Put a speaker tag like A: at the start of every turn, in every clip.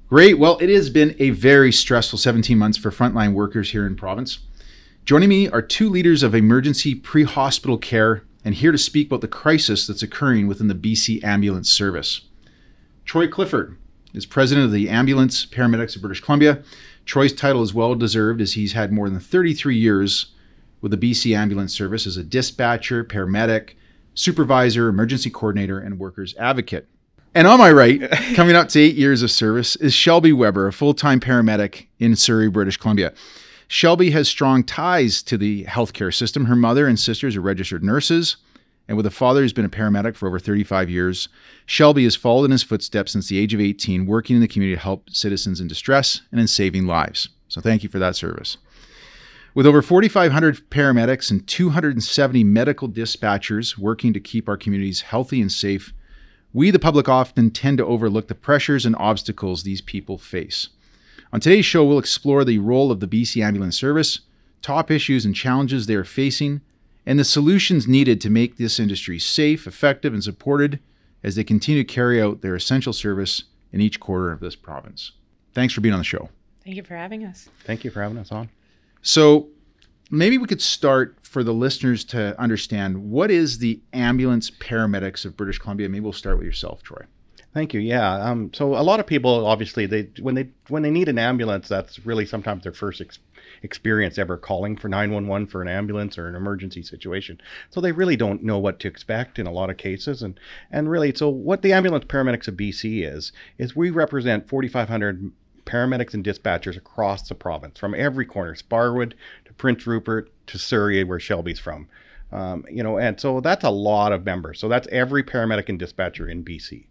A: Great. Well, it has been a very stressful 17 months for frontline workers here in province. Joining me are two leaders of emergency pre-hospital care and here to speak about the crisis that's occurring within the BC Ambulance Service. Troy Clifford is president of the Ambulance Paramedics of British Columbia. Troy's title is well deserved as he's had more than 33 years with the BC Ambulance Service as a dispatcher, paramedic, supervisor, emergency coordinator, and workers advocate. And on my right, coming up to 8 years of service, is Shelby Weber, a full-time paramedic in Surrey, British Columbia. Shelby has strong ties to the healthcare system. Her mother and sisters are registered nurses, and with a father who's been a paramedic for over 35 years, Shelby has followed in his footsteps since the age of 18, working in the community to help citizens in distress and in saving lives. So thank you for that service. With over 4,500 paramedics and 270 medical dispatchers working to keep our communities healthy and safe, we, the public, often tend to overlook the pressures and obstacles these people face. On today's show, we'll explore the role of the BC Ambulance Service, top issues and challenges they are facing, and the solutions needed to make this industry safe, effective, and supported as they continue to carry out their essential service in each quarter of this province. Thanks for being on the show.
B: Thank you for having us.
C: Thank you for having us on.
A: So maybe we could start for the listeners to understand, what is the Ambulance Paramedics of British Columbia? Maybe we'll start with yourself, Troy.
C: Thank you. Yeah. So a lot of people, obviously, when they need an ambulance, that's really sometimes their first experience ever calling for 911 for an ambulance or an emergency situation. So they really don't know what to expect in a lot of cases. And really, so what the Ambulance Paramedics of BC is we represent 4,500 paramedics and dispatchers across the province, from every corner, Sparwood to Prince Rupert to Surrey, where Shelby's from. And so that's a lot of members. So that's every paramedic and dispatcher in BC,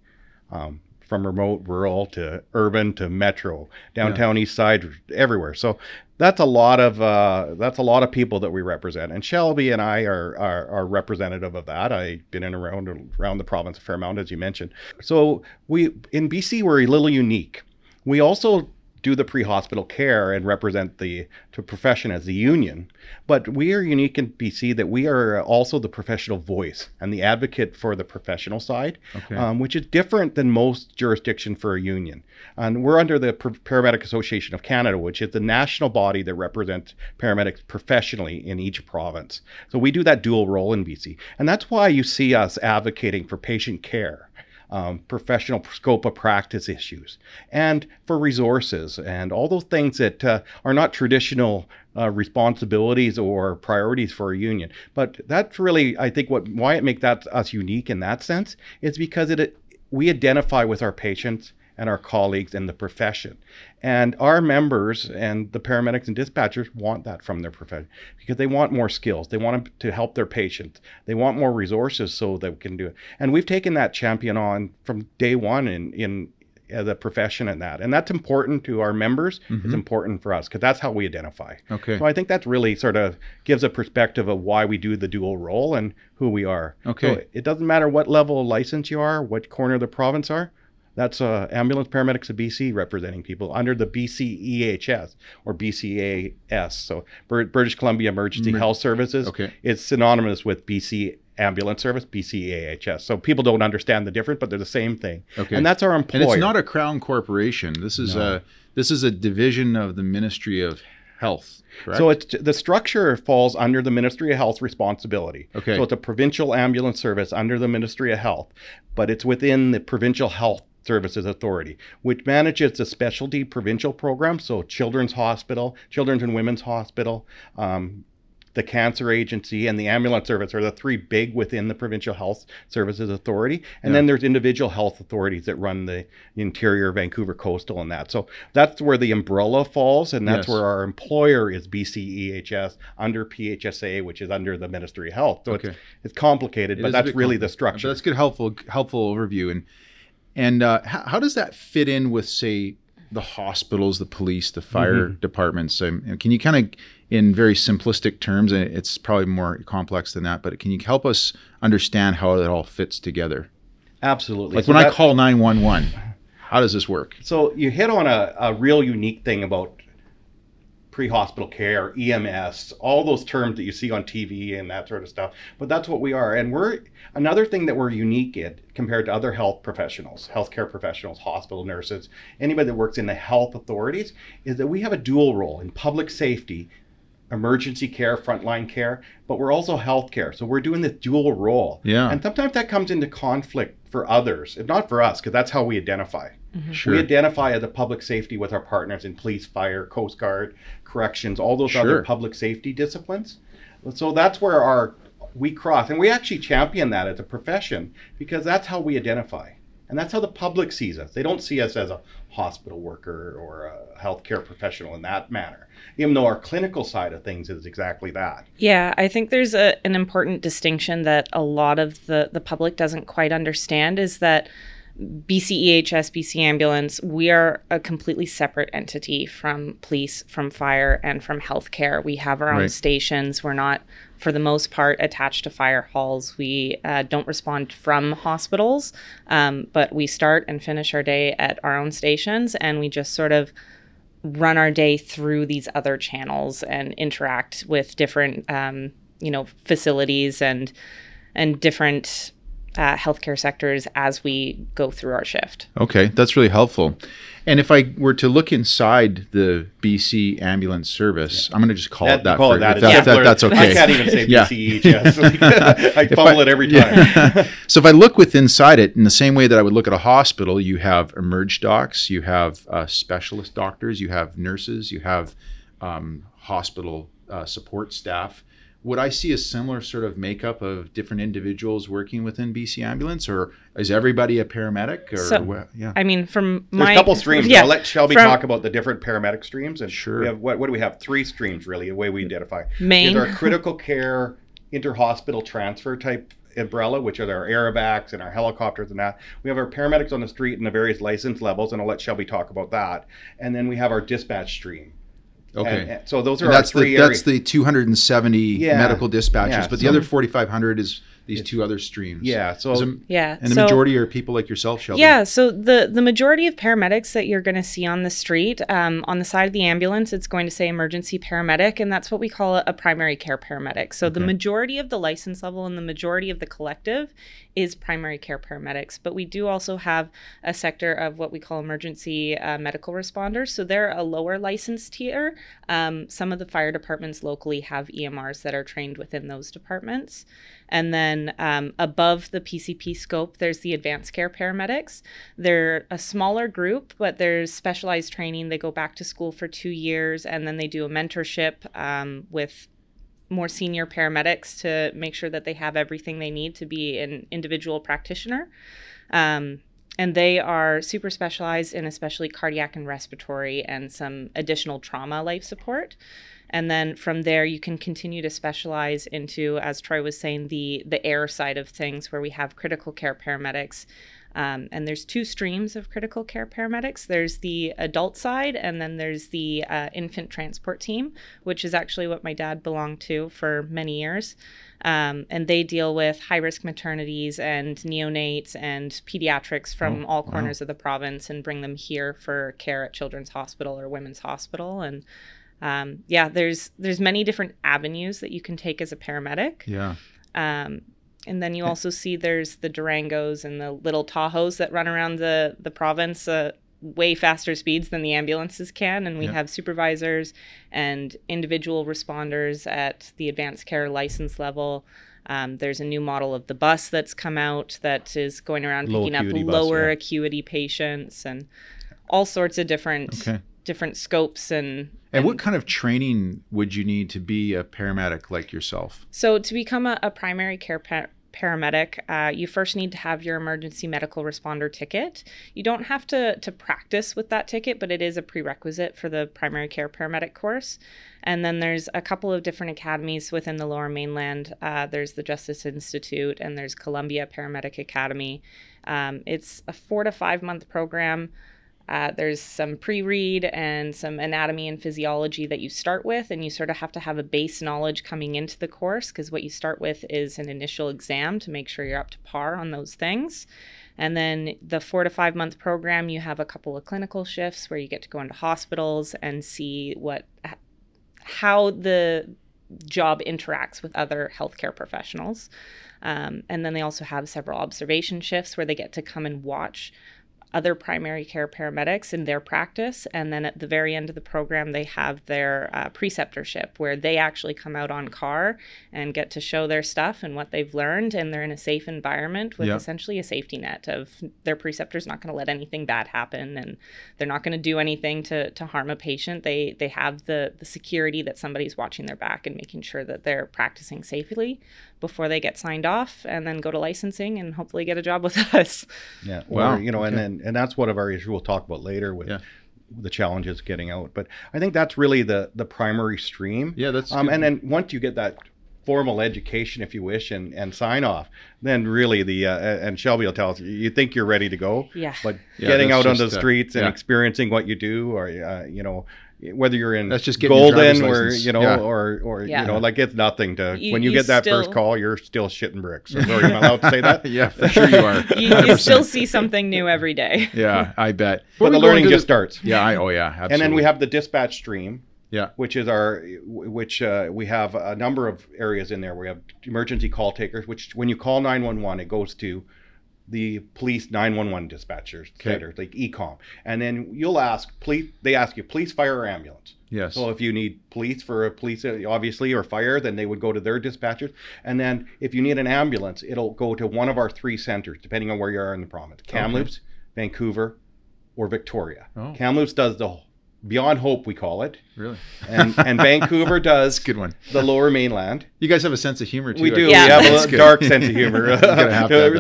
C: from remote, rural to urban to metro, downtown, east side, everywhere. So that's a lot of people that we represent. And Shelby and I are representative of that. I've been around the province a fair amount, as you mentioned. So in BC, we're a little unique. We also do the pre-hospital care and represent the profession as the union, but we are unique in BC that we are also the professional voice and the advocate for the professional side, which is different than most jurisdiction for a union. And we're under the Paramedic Association of Canada, which is the national body that represents paramedics professionally in each province. So we do that dual role in BC, and that's why you see us advocating for patient care, professional scope of practice issues, and for resources and all those things that are not traditional responsibilities or priorities for a union. But that's really, I think, why it makes us unique in that sense is because we identify with our patients and our colleagues in the profession. And our members and the paramedics and dispatchers want that from their profession because they want more skills. They want to help their patients. They want more resources so that we can do it. And we've taken that champion on from day one in the profession and that. And that's important to our members. It's important for us because that's how we identify.
A: Okay.
C: So I think that really sort of gives a perspective of why we do the dual role and who we are.
A: Okay.
C: So it doesn't matter what level of license you are, what corner of the province are. That's Ambulance Paramedics of BC representing people under the BC EHS or BCAS. So British Columbia Emergency Health Services.
A: Okay.
C: It's synonymous with BC Ambulance Service, BCAHS. So people don't understand the difference, but they're the same thing. Okay. And that's our employer.
A: And it's not a crown corporation. This is a division of the Ministry of Health, correct?
C: So the structure falls under the Ministry of Health responsibility.
A: Okay.
C: So it's a provincial ambulance service under the Ministry of Health, but it's within the Provincial Health Services Authority, which manages the specialty provincial programs, so Children's Hospital, Children's and Women's Hospital, the Cancer Agency, and the Ambulance Service are the three big within the Provincial Health Services Authority. And then there's individual health authorities that run the interior, Vancouver Coastal, and that. So that's where the umbrella falls, and that's where our employer is BCEHS under PHSA, which is under the Ministry of Health. So it's complicated, but that's really the structure.
A: But that's good, helpful overview. And how does that fit in with, say, the hospitals, the police, the fire departments? Can you kind of, in very simplistic terms, and it's probably more complex than that, but can you help us understand how it all fits together?
C: Absolutely.
A: Like when I call 911, how does this work?
C: So you hit on a real unique thing about pre-hospital care, EMS, all those terms that you see on TV and that sort of stuff. But that's what we are. And we're another thing that we're unique in compared to other health professionals, healthcare professionals, hospital nurses, anybody that works in the health authorities, is that we have a dual role in public safety, emergency care, frontline care, but we're also healthcare. So we're doing this dual role.
A: Yeah.
C: And sometimes that comes into conflict for others, if not for us, because that's how we identify.
A: Sure.
C: We identify as a public safety with our partners in police, fire, Coast Guard, corrections, all those other public safety disciplines. So that's where we cross. And we actually champion that as a profession because that's how we identify. And that's how the public sees us. They don't see us as a hospital worker or a healthcare professional in that manner, even though our clinical side of things is exactly that.
B: Yeah, I think there's an important distinction that a lot of the public doesn't quite understand is that BCEHS, BC Ambulance, we are a completely separate entity from police, from fire, and from healthcare. We have our own stations. We're not, for the most part, attached to fire halls. We don't respond from hospitals, but we start and finish our day at our own stations, and we just sort of run our day through these other channels and interact with different, facilities and different healthcare sectors as we go through our shift.
A: Okay, that's really helpful. And if I were to look inside the BC ambulance service, I'm going to just call it that. That's okay.
C: I can't even say BCEHS. I fumble it every time.
A: So if I look inside it in the same way that I would look at a hospital, you have emerge docs, you have specialist doctors, you have nurses, you have hospital support staff. Would I see a similar sort of makeup of different individuals working within BC Ambulance, or is everybody a paramedic? Or
B: I mean, from
C: there's a couple streams. I'll let Shelby talk about the different paramedic streams. And
A: sure.
C: We have what do we have? 3 streams really. The way we identify.
B: Main.
C: There's our critical care, inter-hospital transfer type umbrella, which are our aerovacs and our helicopters and that. We have our paramedics on the street and the various license levels, and I'll let Shelby talk about that. And then we have our dispatch stream.
A: Okay.
C: And so those are our 3 areas.
A: That's the 270 medical dispatchers, but the other 4,500 is these 2 other streams.
C: Yeah. So
A: and the majority are people like yourself, Shelby.
B: Yeah. So the majority of paramedics that you're going to see on the street, on the side of the ambulance, it's going to say emergency paramedic, and that's what we call a primary care paramedic. So the majority of the license level and the majority of the collective is primary care paramedics, but we do also have a sector of what we call emergency medical responders. So they're a lower license tier. Some of the fire departments locally have EMRs that are trained within those departments. And then above the PCP scope, there's the advanced care paramedics. They're a smaller group, but there's specialized training. They go back to school for 2 years, and then they do a mentorship with more senior paramedics to make sure that they have everything they need to be an individual practitioner. And they are super specialized in especially cardiac and respiratory and some additional trauma life support. And then from there, you can continue to specialize into, as Troy was saying, the air side of things, where we have critical care paramedics. And there's 2 streams of critical care paramedics. There's the adult side, and then there's the infant transport team, which is actually what my dad belonged to for many years. And they deal with high-risk maternities and neonates and pediatrics from all corners of the province and bring them here for care at Children's Hospital or Women's Hospital. And there's many different avenues that you can take as a paramedic.
A: Yeah.
B: And then you also see there's the Durangos and the little Tahoes that run around the province way faster speeds than the ambulances can. And we have supervisors and individual responders at the advanced care license level. There's a new model of the bus that's come out that is going around picking up lower acuity patients and all sorts of different scopes and
A: what kind of training would you need to be a paramedic like yourself?
B: So to become a primary care paramedic, you first need to have your emergency medical responder ticket. You don't have to practice with that ticket, but it is a prerequisite for the primary care paramedic course. And then there's a couple of different academies within the Lower Mainland. There's the Justice Institute and there's Columbia Paramedic Academy. It's a 4 to 5 month program. There's some pre-read and some anatomy and physiology that you start with, and you sort of have to have a base knowledge coming into the course, because what you start with is an initial exam to make sure you're up to par on those things. And then the 4 to 5 month program, you have a couple of clinical shifts where you get to go into hospitals and see what how the job interacts with other healthcare professionals. And then they also have several observation shifts where they get to come and watch other primary care paramedics in their practice. And then at the very end of the program, they have their preceptorship, where they actually come out on car and get to show their stuff and what they've learned. And they're in a safe environment with essentially a safety net of their preceptor's not going to let anything bad happen, and they're not going to do anything to harm a patient. They have the security that somebody's watching their back and making sure that they're practicing safely before they get signed off, and then go to licensing and hopefully get a job with us.
C: Yeah. Wow. Or, you know, and that's one of our issues we'll talk about later with the challenges getting out. But I think that's really the primary stream.
A: Yeah, that's
C: and then once you get that formal education, if you wish, and sign off, then really and Shelby will tell us, you think you're ready to go.
B: Yeah.
C: But getting out onto the streets and experiencing what you do, or you know, whether you're in Golden or you know or you know, like, it's nothing to when you get that first call, you're still shitting bricks. Or, am I allowed to say that?
A: Yeah, for sure you are.
B: You still see something new every day.
A: Yeah, I bet.
C: But the learning just starts.
A: Yeah, absolutely. And
C: then we have the dispatch stream.
A: Yeah,
C: which is we have a number of areas in there. We have emergency call takers, which when you call 911, it goes to the police 911 dispatchers, centers, like ECOM. And then you'll ask, they ask you, police, fire, or ambulance.
A: Yes.
C: So if you need police for a police, obviously, or fire, then they would go to their dispatchers. And then if you need an ambulance, it'll go to one of our 3 centers, depending on where you are in the province. Kamloops, Vancouver, or Victoria. Kamloops does the Beyond Hope, we call it.
A: Really?
C: And Vancouver does
A: good one.
C: The Lower Mainland.
A: You guys have a sense of humor too.
C: We do. Yeah. We have a dark sense of humor.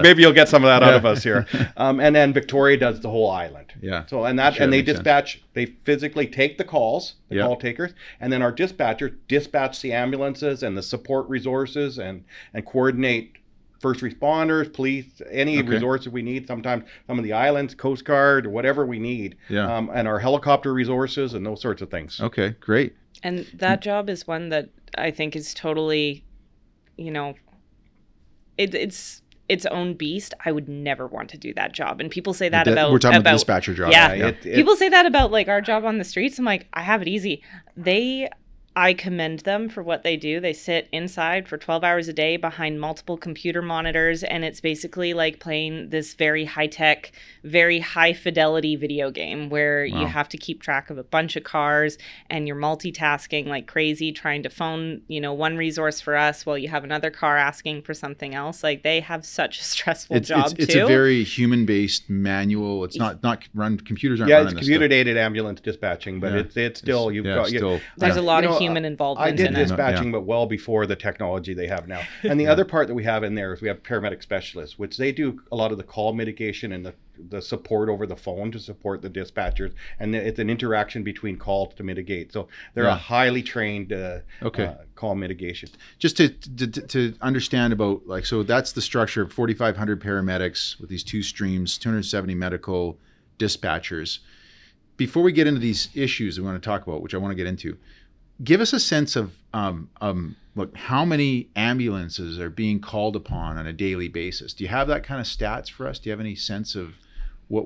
C: Maybe you'll get some of that out of us here. And then Victoria does the whole island.
A: Yeah.
C: So and they dispatch. They physically take the calls, the call takers, and then our dispatchers dispatch the ambulances and the support resources and coordinate first responders, police, any resources we need. Sometimes some of the islands, Coast Guard, or whatever we need. Yeah. And our helicopter resources and those sorts of things.
A: Okay, great.
B: And that job is one that I think is totally, you know, it's its own beast. I would never want to do that job. And people say that about...
A: We're talking about the dispatcher job.
B: Yeah. People say that about, like, our job on the streets. I'm like, I have it easy. I commend them for what they do. They sit inside for 12 hours a day behind multiple computer monitors, and it's basically like playing this very high-tech, very high-fidelity video game where you have to keep track of a bunch of cars, and you're multitasking like crazy, trying to phone, you know, one resource for us while you have another car asking for something else. Like, they have such a stressful job,
A: it's
B: too.
A: a very human-based manual. It's not run, computers aren't running this.
C: Yeah, it's computer-aided ambulance dispatching, but it's still,
B: there's a lot of human involvement.
C: I did dispatching, but well before the technology they have now. And the other part that we have in there is we have paramedic specialists, which they do a lot of the call mitigation and the support over the phone to support the dispatchers. And it's an interaction between calls to mitigate. So they're a highly trained call mitigation.
A: Just to understand about, like, so that's the structure of 4,500 paramedics with these 2 streams, 270 medical dispatchers. Before we get into these issues we want to talk about, which I want to get into, give us a sense of look, how many ambulances are being called upon on a daily basis? Do you have that kind of stats for us? Do you have any sense of what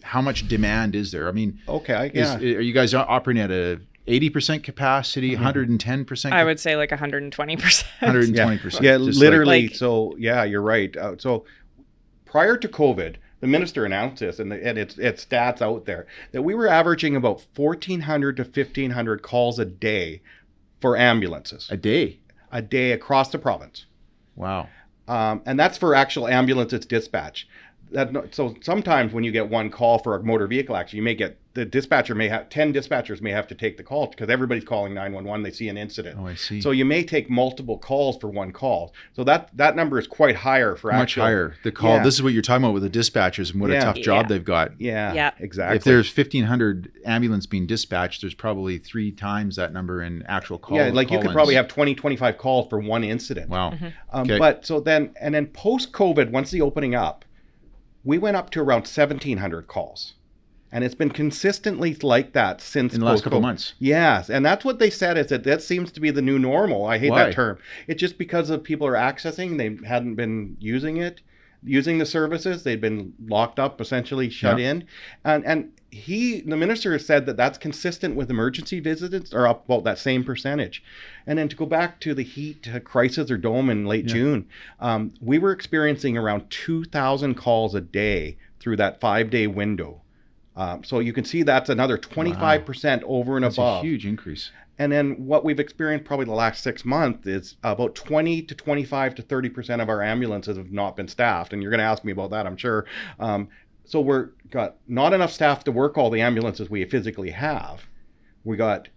A: how much demand is there? I mean, are you guys operating at a 80% capacity, 110%?
B: I would say like 120%.
A: 120%.
C: Yeah, literally. So you're right. So prior to COVID, the minister announced this, and it's stats out there, that we were averaging about 1,400 to 1,500 calls a day for ambulances.
A: A day
C: across the province.
A: Wow.
C: And that's for actual ambulances dispatch. So sometimes when you get one call for a motor vehicle accident, you may get the dispatcher may have 10 dispatchers may have to take the call because everybody's calling 911. They see an incident.
A: Oh, I see.
C: So you may take multiple calls for one call. So that number is quite higher for
A: much higher. The call. This is what you're talking about with the dispatchers and what a tough job they've got.
C: Yeah, exactly.
A: If there's 1,500 ambulance being dispatched, there's probably 3 times that number in actual calls.
C: Yeah, like you could probably have 20, 25 calls for one incident.
A: Wow.
C: Okay. But so then post COVID, once the opening up, we went up to around 1,700 calls. And it's been consistently like that since
A: in the last couple of months.
C: Yes, and that's what they said, is that seems to be the new normal. I hate that term. It's just because of people are accessing, they hadn't been using it. using the services. They'd been locked up, essentially shut in. And the minister said that that's consistent with emergency visits, or up about that same percentage. And then to go back to the heat crisis or dome in late June, we were experiencing around 2,000 calls a day through that 5-day window. So you can see that's another 25% over and above.
A: That's a huge increase.
C: And then what we've experienced probably the last 6 months is about 20 to 25 to 30% of our ambulances have not been staffed. And you're going to ask me about that, I'm sure. So we're got not enough staff to work all the ambulances we physically have. We got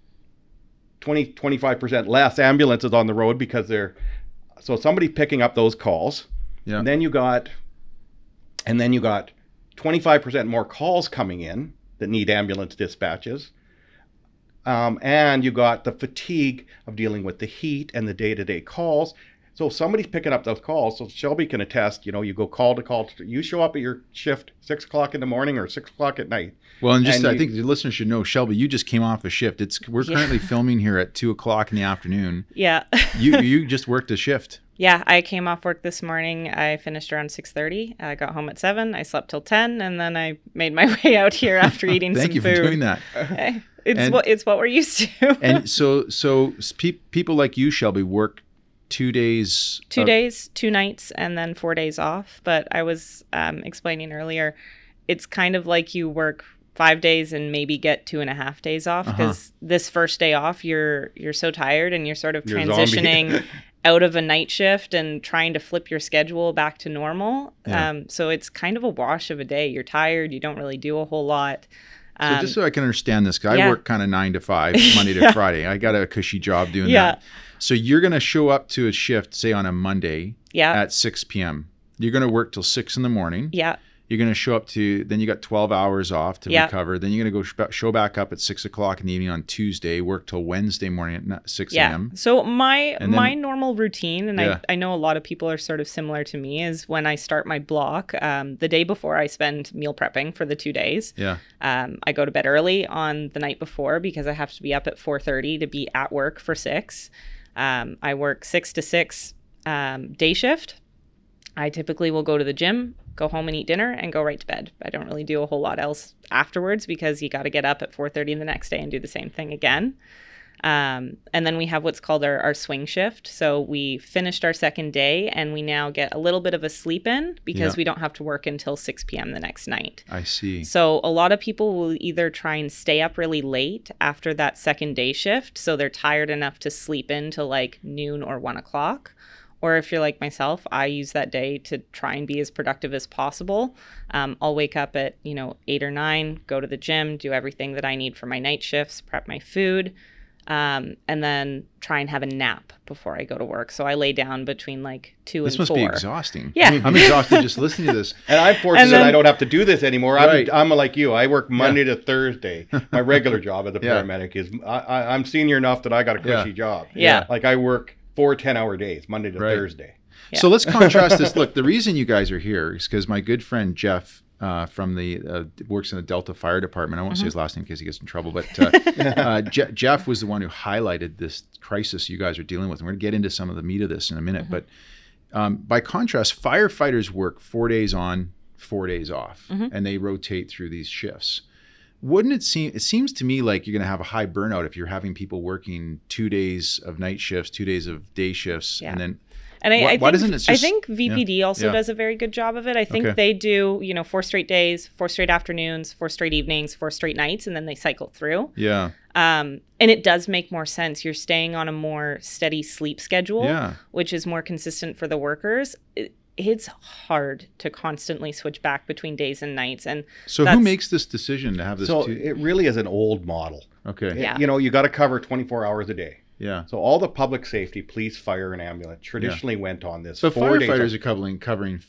C: 25% less ambulances on the road because so somebody's picking up those calls. Yeah. And then you got 25% more calls coming in that need ambulance dispatches. And you got the fatigue of dealing with the heat and the day-to-day calls. So somebody's picking up those calls. So Shelby can attest, you go call to call. You show up at your shift 6 o'clock in the morning or 6 o'clock at night.
A: Well, and I think the listeners should know, Shelby, you just came off a shift. We're currently filming here at 2 o'clock in the afternoon.
B: Yeah.
A: You just worked a shift.
B: Yeah, I came off work this morning. I finished around 6:30. I got home at 7. I slept till 10, and then I made my way out here after eating some food.
A: Thank you for doing that.
B: Okay. It's what we're used to.
A: And so people like you, Shelby, work 2 days.
B: 2 days, 2 nights, and then 4 days off. But I was explaining earlier, it's kind of like you work 5 days and maybe get 2.5 days off, because this first day off, you're so tired and you're sort of transitioning out of a night shift and trying to flip your schedule back to normal. Yeah. So it's kind of a wash of a day. You're tired. You don't really do a whole lot.
A: So just so I can understand this, I work kind of 9 to 5, Monday to Friday. I got a cushy job doing that. So you're going to show up to a shift, say on a Monday at 6 p.m. You're going to work till 6 in the morning. Yeah. You're going to show up then you got 12 hours off to recover. Then you're going to go show back up at 6 o'clock in the evening on Tuesday, work till Wednesday morning at 6 a.m.
B: So my normal routine, and I know a lot of people are sort of similar to me, is when I start my block, the day before I spend meal prepping for the 2 days. Yeah. I go to bed early on the night before because I have to be up at 4:30 to be at work for 6. I work 6 to 6 day shift. I typically will go to the gym, go home and eat dinner, and go right to bed. I don't really do a whole lot else afterwards because you got to get up at 4:30 the next day and do the same thing again. And then we have what's called our swing shift. So we finished our second day and we now get a little bit of a sleep in because we don't have to work until 6 p.m. the next night.
A: I see.
B: So a lot of people will either try and stay up really late after that second day shift, so they're tired enough to sleep in till like noon or 1 o'clock. Or if you're like myself, I use that day to try and be as productive as possible. I'll wake up at 8 or 9, go to the gym, do everything that I need for my night shifts, prep my food, and then try and have a nap before I go to work. So I lay down between like 2 and 4.
A: This must be exhausting.
B: Yeah.
A: I'm exhausted just listening to this.
C: And I'm fortunate I don't have to do this anymore. I'm like you. I work Monday to Thursday. My regular job as a paramedic is I'm senior enough that I got a cushy job. Yeah. Like I work 4 10-hour days, Monday to Thursday.
A: Yeah. So let's contrast this. Look, the reason you guys are here is because my good friend Jeff from the works in the Delta Fire Department. I won't say his last name because he gets in trouble, but Jeff was the one who highlighted this crisis you guys are dealing with. And we're going to get into some of the meat of this in a minute. But by contrast, firefighters work 4 days on, 4 days off, and they rotate through these shifts. Wouldn't it seems to me like you're going to have a high burnout if you're having people working 2 days of night shifts, 2 days of day shifts, and then
B: I think VPD also does a very good job of it. I think they do, 4 straight days, 4 straight afternoons, 4 straight evenings, 4 straight nights, and then they cycle through. Yeah. And it does make more sense. You're staying on a more steady sleep schedule, which is more consistent for the workers. It's hard to constantly switch back between days and nights. And
A: so who makes this decision to have this?
C: So it really is an old model. Okay. You got to cover 24 hours a day. Yeah. So all the public safety, police, fire, and ambulance traditionally went on this.
A: So firefighters are covering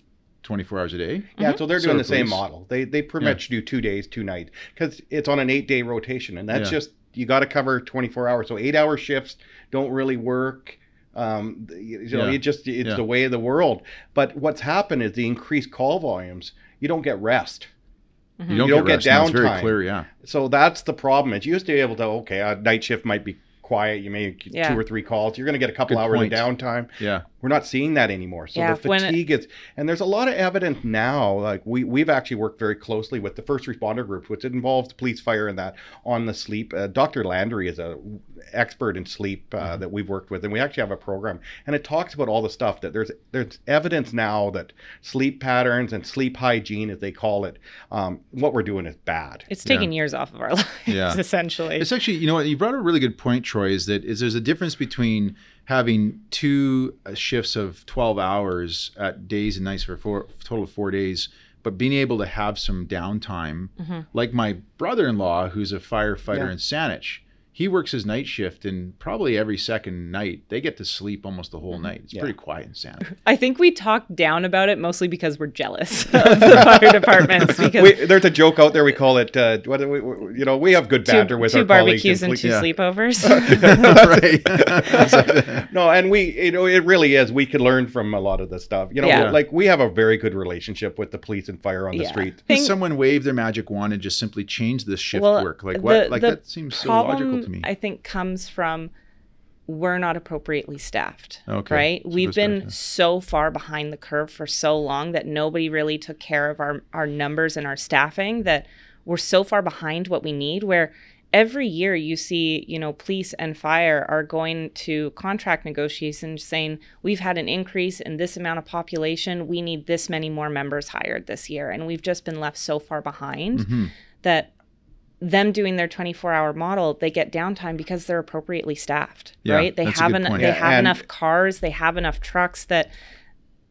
A: 24 hours a day?
C: Yeah, so they're doing the same model. They pretty much do 2 days, 2 nights, because it's on an 8-day rotation. And that's just, you got to cover 24 hours. So 8-hour shifts don't really work. It's the way of the world. But what's happened is the increased call volumes, you don't get rest.
A: You don't get downtime. It's very clear,
C: So that's the problem. It's used to be able to, a night shift might be quiet. You may
B: Yeah.
C: 2 or 3 calls. You're going to get a couple
A: Good
C: hours
A: point.
C: of downtime.
A: Yeah.
C: We're not seeing that anymore. So
B: Yeah,
C: the fatigue is, and there's a lot of evidence now. Like we've actually worked very closely with the first responder group, which involves police, fire, and that on the sleep. Dr. Landry is a expert in sleep that we've worked with, and we actually have a program, and it talks about all the stuff that there's evidence now that sleep patterns and sleep hygiene, as they call it, what we're doing is bad.
B: It's taking years off of our lives, essentially.
A: It's actually, you know what, you brought up a really good point, Troy, is there's a difference between having 2 shifts of 12 hours at days and nights for a total of 4 days, but being able to have some downtime. Like my brother-in-law, who's a firefighter in Saanich, he works his night shift, and probably every second night they get to sleep almost the whole night. It's pretty quiet in Saanich.
B: I think we talk down about it mostly because we're jealous of the fire departments. Because
C: There's a joke out there. We call it, we have good banter with our colleagues.
B: 2 barbecues and 2 sleepovers.
A: Right.
C: No, and it really is. We can learn from a lot of the stuff. Like we have a very good relationship with the police and fire on the street.
A: Can someone wave their magic wand and just simply change this shift work? Like what? Like that seems so logical to me.
B: I think comes from we're not appropriately staffed.
A: Okay.
B: Right? We've been so far behind the curve for so long that nobody really took care of our numbers and our staffing, that we're so far behind what we need, where every year you see, police and fire are going to contract negotiations saying, we've had an increase in this amount of population. We need this many more members hired this year. And we've just been left so far behind that them doing their 24-hour model, they get downtime because they're appropriately staffed, right? They have enough cars, they have enough trucks that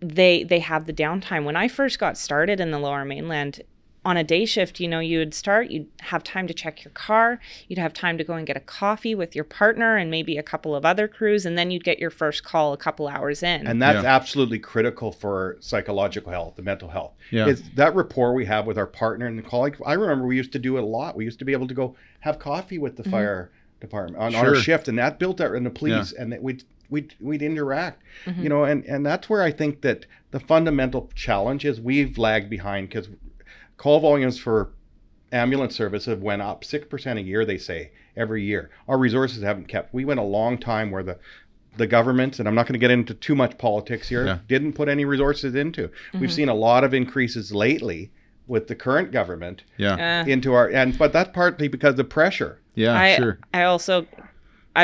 B: they have the downtime. When I first got started in the Lower Mainland, on a day shift, you would start, you'd have time to check your car, you'd have time to go and get a coffee with your partner and maybe a couple of other crews, and then you'd get your first call a couple hours in.
C: And that's absolutely critical for psychological health, the mental health.
A: Yeah.
C: Is that rapport we have with our partner and the colleague. I remember we used to do it a lot. We used to be able to go have coffee with the fire department on our shift, and that built our, and the police, and that we'd interact, and that's where I think that the fundamental challenge is we've lagged behind, because call volumes for ambulance service have went up 6% a year, they say, every year. Our resources haven't kept. We went a long time where the government, and I'm not going to get into too much politics here, didn't put any resources into. We've seen a lot of increases lately with the current government into but that's partly because of pressure.
B: I've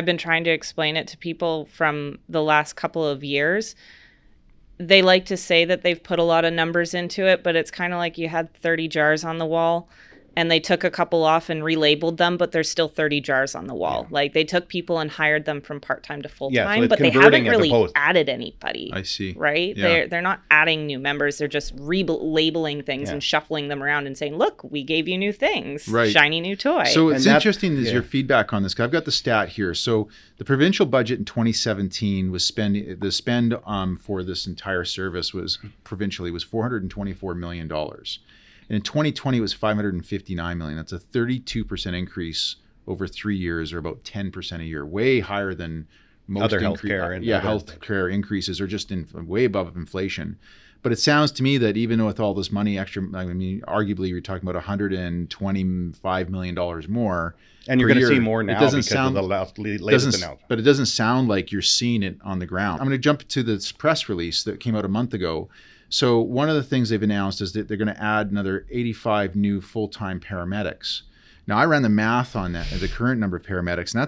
B: been trying to explain it to people from the last couple of years. They like to say that they've put a lot of numbers into it, but it's kind of like you had 30 jars on the wall and they took a couple off and relabeled them, but there's still 30 jars on the wall. Like they took people and hired them from part-time to full-time, but they haven't really added anybody.
A: I see.
B: Right?
A: Yeah.
B: They're not adding new members. They're just labeling things and shuffling them around and saying, look, we gave you new things. Right. Shiny new toy.
A: So it's interesting is your feedback on this. I've got the stat here. So the provincial budget in 2017 was the spend for this entire service was provincially was $424 million. And in 2020, it was $559 million. That's a 32% increase over 3 years, or about 10% a year, way higher than most
C: other healthcare
A: healthcare increases, or just way above inflation. But it sounds to me that even with all this money extra, I mean, arguably you're talking about $125 million more.
C: And you're going to see more now because of the latest announcement.
A: But it doesn't sound like you're seeing it on the ground. I'm going to jump to this press release that came out a month ago. So one of the things they've announced is that they're going to add another 85 new full-time paramedics. Now, I ran the math on that, the current number of paramedics, and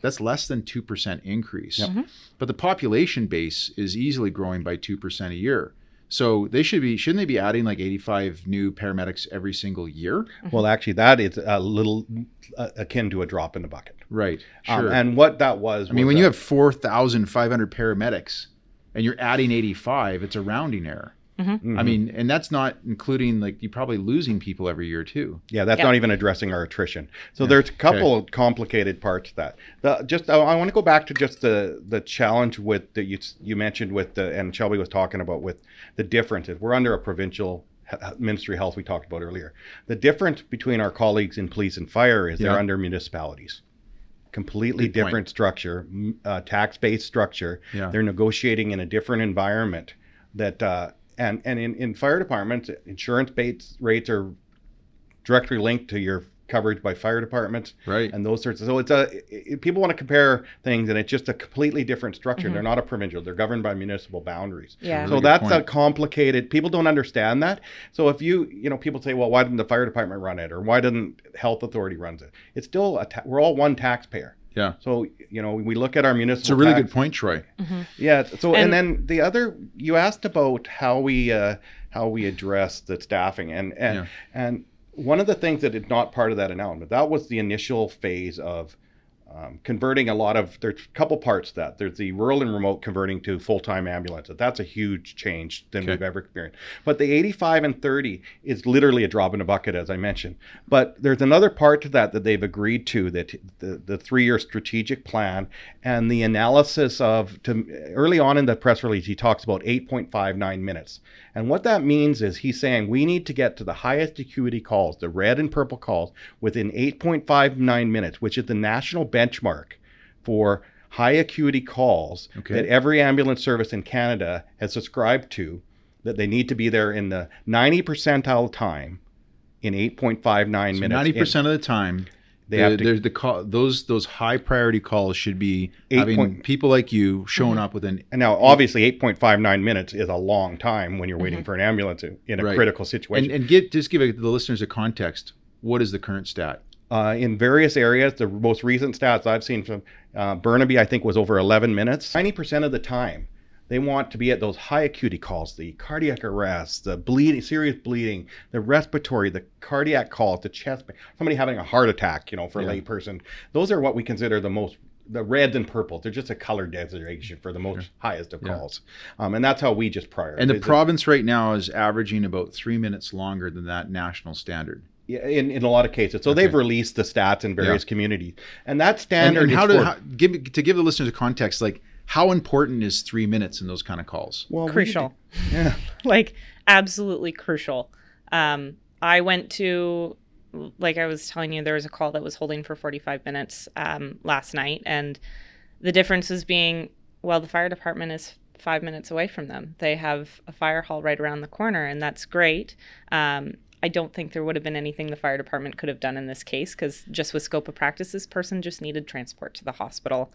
A: that's less than 2% increase. Mm-hmm. But the population base is easily growing by 2% a year. So shouldn't they be adding like 85 new paramedics every single year?
C: Well, actually, that is a little akin to a drop in the bucket.
A: Right. Sure.
C: And what that was,
A: when you have 4,500 paramedics and you're adding 85, it's a rounding error. Mm-hmm. I mean, and that's not including, like, you're probably losing people every year too.
C: Yeah, that's not even addressing our attrition. So there's a couple of complicated parts to that. I want to go back to just the challenge with that you mentioned with and Shelby was talking about with the differences. We're under a provincial Ministry of Health we talked about earlier. The difference between our colleagues in police and fire is they're under municipalities. Completely different structure, tax-based structure. Yeah. They're negotiating in a different environment that. And in fire departments, insurance rates are directly linked to your coverage by fire departments,
A: Right.
C: and those sorts of. So people want to compare things, and it's just a completely different structure. They're not a provincial; they're governed by municipal boundaries.
B: Yeah.
C: So
A: Really good
C: that's a
A: point.
C: complicated. People don't understand that. So if people say, well, why didn't the fire department run it, or why didn't health authority runs it? It's still we're all one taxpayer.
A: Yeah.
C: So we look at our municipal.
A: It's a really
C: tax.
A: good point, Troy.
C: Yeah. So and then the other, you asked about how we address the staffing, and one of the things that is not part of that announcement, that was the initial phase of converting a lot of. There's a couple parts to that. There's the rural and remote converting to full-time ambulances. That's a huge change than we've ever experienced. But the 85 and 30 is literally a drop in a bucket, as I mentioned. But there's another part to that they've agreed to, that the 3-year strategic plan and the analysis of, early on in the press release, he talks about 8.59 minutes. And what that means is he's saying we need to get to the highest acuity calls, the red and purple calls, within 8.59 minutes, which is the national benchmark for high acuity calls that every ambulance service in Canada has subscribed to, that they need to be there in the 90 percentile time in 8.59 minutes.
A: 90% of the time, those high priority calls should be having people like you showing up within.
C: And now, obviously, 8.59 minutes is a long time when you're waiting for an ambulance in a critical situation.
A: And give the listeners a context. What is the current stat?
C: In various areas, the most recent stats I've seen from Burnaby, I think, was over 11 minutes. 90% of the time, they want to be at those high acuity calls, the cardiac arrest, the bleeding, serious bleeding, the respiratory, the cardiac calls, the chest pain, somebody having a heart attack, for a lay person. Those are what we consider the reds and purples. They're just a color designation for the most highest of calls. And that's how we just prioritize.
A: And the province right now is averaging about 3 minutes longer than that national standard.
C: Yeah, in a lot of cases. So they've released the stats in various communities. And that standard
A: to give the listeners a context, like, how important is 3 minutes in those kind of calls?
B: Well, crucial.
C: Yeah.
B: Like, absolutely crucial. I went to, like I was telling you, there was a call that was holding for 45 minutes last night. And the difference was being, well, the fire department is 5 minutes away from them. They have a fire hall right around the corner, and that's great. I don't think there would have been anything the fire department could have done in this case, because just with scope of practice, this person just needed transport to the hospital.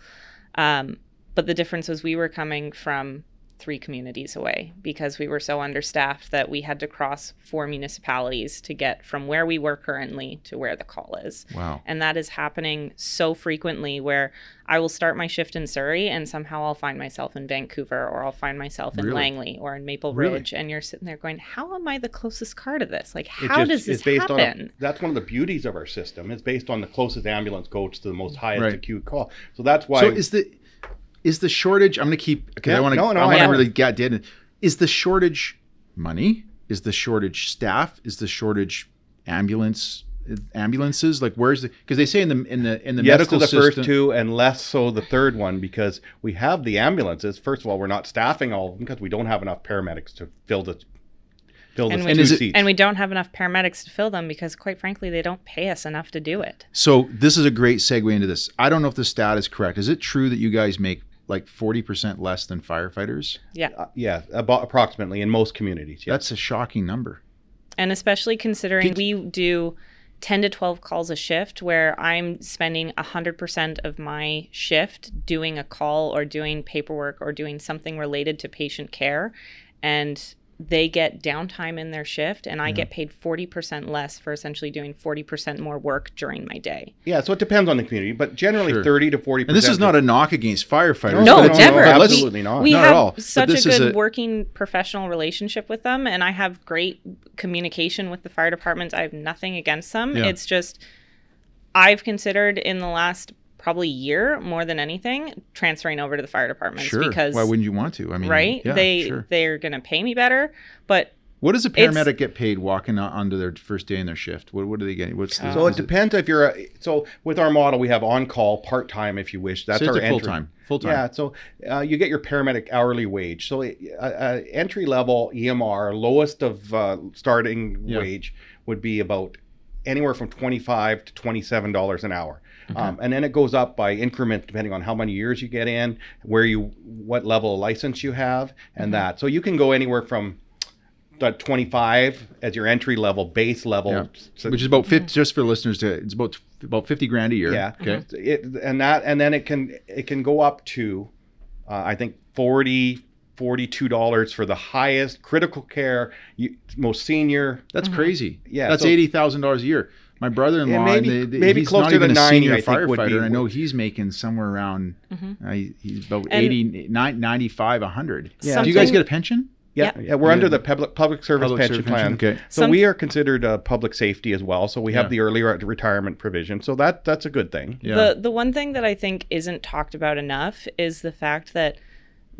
B: But the difference was we were coming from 3 communities away because we were so understaffed that we had to cross 4 municipalities to get from where we were currently to where the call is.
A: Wow.
B: And that is happening so frequently, where I will start my shift in Surrey and somehow I'll find myself in Vancouver, or I'll find myself in Langley or in Maple Ridge. And you're sitting there going, how am I the closest car to this? Like, how does this happen?
C: That's one of the beauties of our system. It's based on the closest ambulance goes to the most highest acute call. So that's why.
A: So is the shortage, I'm going to keep, because I want to really get in. Is the shortage money? Is the shortage staff? Is the shortage ambulances? Like, where's because they say in the medical
C: the
A: system,
C: first 2 and less so the third one, because we have the ambulances. First of all, we're not staffing all of them because we don't have enough paramedics to fill the seats.
B: And we don't have enough paramedics to fill them because, quite frankly, they don't pay us enough to do it.
A: So this is a great segue into this. I don't know if the stat is correct. Is it true that you guys make like 40% less than firefighters?
B: Yeah.
C: Approximately in most communities. Yeah.
A: That's a shocking number.
B: And especially considering we do 10 to 12 calls a shift, where I'm spending 100% of my shift doing a call or doing paperwork or doing something related to patient care. And they get downtime in their shift, and I get paid 40% less for essentially doing 40% more work during my day.
C: Yeah, so it depends on the community, but generally 30 to 40%.
A: And this is not a knock against firefighters.
B: No, never.
C: Absolutely not.
B: We
A: not
B: have
A: at all.
B: such a good working professional relationship with them, and I have great communication with the fire departments. I have nothing against them.
A: Yeah.
B: It's just I've considered in the last probably year more than anything transferring over to the fire departments.
A: Sure.
B: Because
A: why wouldn't you want to? I mean,
B: right?
A: Yeah,
B: they're going to pay me better, but
A: what does a paramedic get paid walking onto their first day in their shift? What are they getting?
C: So it depends if you're so with our model, we have on-call part-time if you wish. That's our entry.
A: Full-time.
C: Yeah, so you get your paramedic hourly wage. So entry-level EMR, lowest of starting wage would be about anywhere from $25 to $27 an hour. Okay. And then it goes up by increment depending on how many years you get in, what level of license you have, and that. So you can go anywhere from 25 as your entry level, base level.
A: Yeah.
C: So,
A: which is about 50, just for listeners, it's about 50 grand a year.
C: yeah.
A: Okay.
C: And then it can go up to, I think, $42 for the highest critical care, most senior.
A: That's crazy.
C: Yeah,
A: that's
C: so-
A: $80,000 a year. My brother-in-law,
C: maybe
A: he's
C: closer
A: not
C: to
A: even
C: the
A: a
C: 90,
A: senior
C: I think, would be-
A: firefighter. I know he's making somewhere around, he's about
B: And-
A: 80, 95, 100.
C: Yeah.
A: Do you guys
B: Something-
A: get a pension?
C: Yeah, we're under the public service pension plan.
A: Okay.
C: So we are considered public safety as well. So we have the early retirement provision. So that's a good thing.
A: Yeah.
B: The one thing that I think isn't talked about enough is the fact that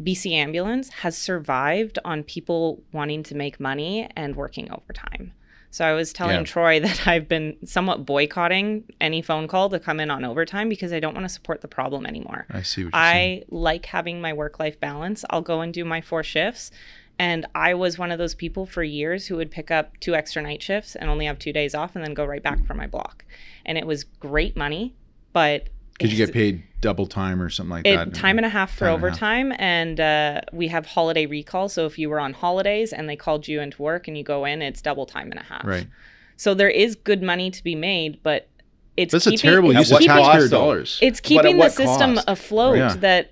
B: BC Ambulance has survived on people wanting to make money and working overtime. So I was telling Troy that I've been somewhat boycotting any phone call to come in on overtime because I don't want to support the problem anymore.
A: I see what you're saying.
B: I like having my work-life balance. I'll go and do my 4 shifts. And I was one of those people for years who would pick up 2 extra night shifts and only have 2 days off and then go right back for my block. And it was great money, but...
A: Because you get paid double time or something like that.
B: Time and a half for overtime. And we have holiday recall. So if you were on holidays and they called you into work and you go in, it's double time and a half.
A: Right.
B: So there is good money to be made, but
A: that's a terrible use of taxpayer dollars.
B: It's keeping the system
C: cost?
B: afloat that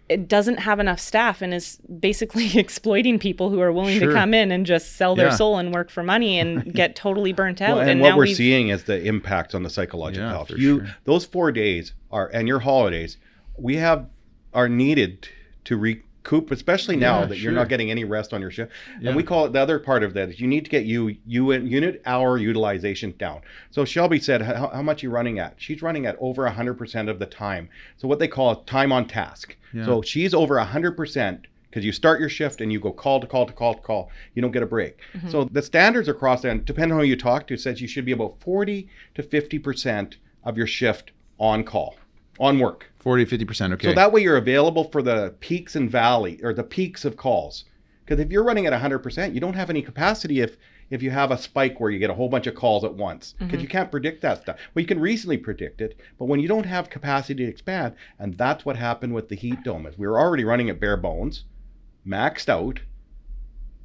B: it doesn't have enough staff and is basically exploiting people who are willing to come in and just sell their soul and work for money and get totally burnt out.
C: Well, and what we're seeing is the impact on the psychological health. Those 4 days and your holidays, are needed to recoup, especially now that you're not getting any rest on your shift. And we call it, the other part of that is you need to get unit hour utilization down. So Shelby said, how much are you running at? She's running at over 100% of the time. So what they call time on task. Yeah. So she's over 100% because you start your shift and you go call to call to call to call. You don't get a break. So the standards across there, and depending on who you talk to, says you should be about 40 to 50% of your shift on call, on work.
A: 40 to 50%, okay.
C: So that way you're available for the peaks and valley, or the peaks of calls. Because if you're running at 100%, you don't have any capacity if you have a spike where you get a whole bunch of calls at once, because you can't predict that stuff. Well, you can reasonably predict it, but when you don't have capacity to expand, and that's what happened with the heat dome. We were already running at bare bones, maxed out.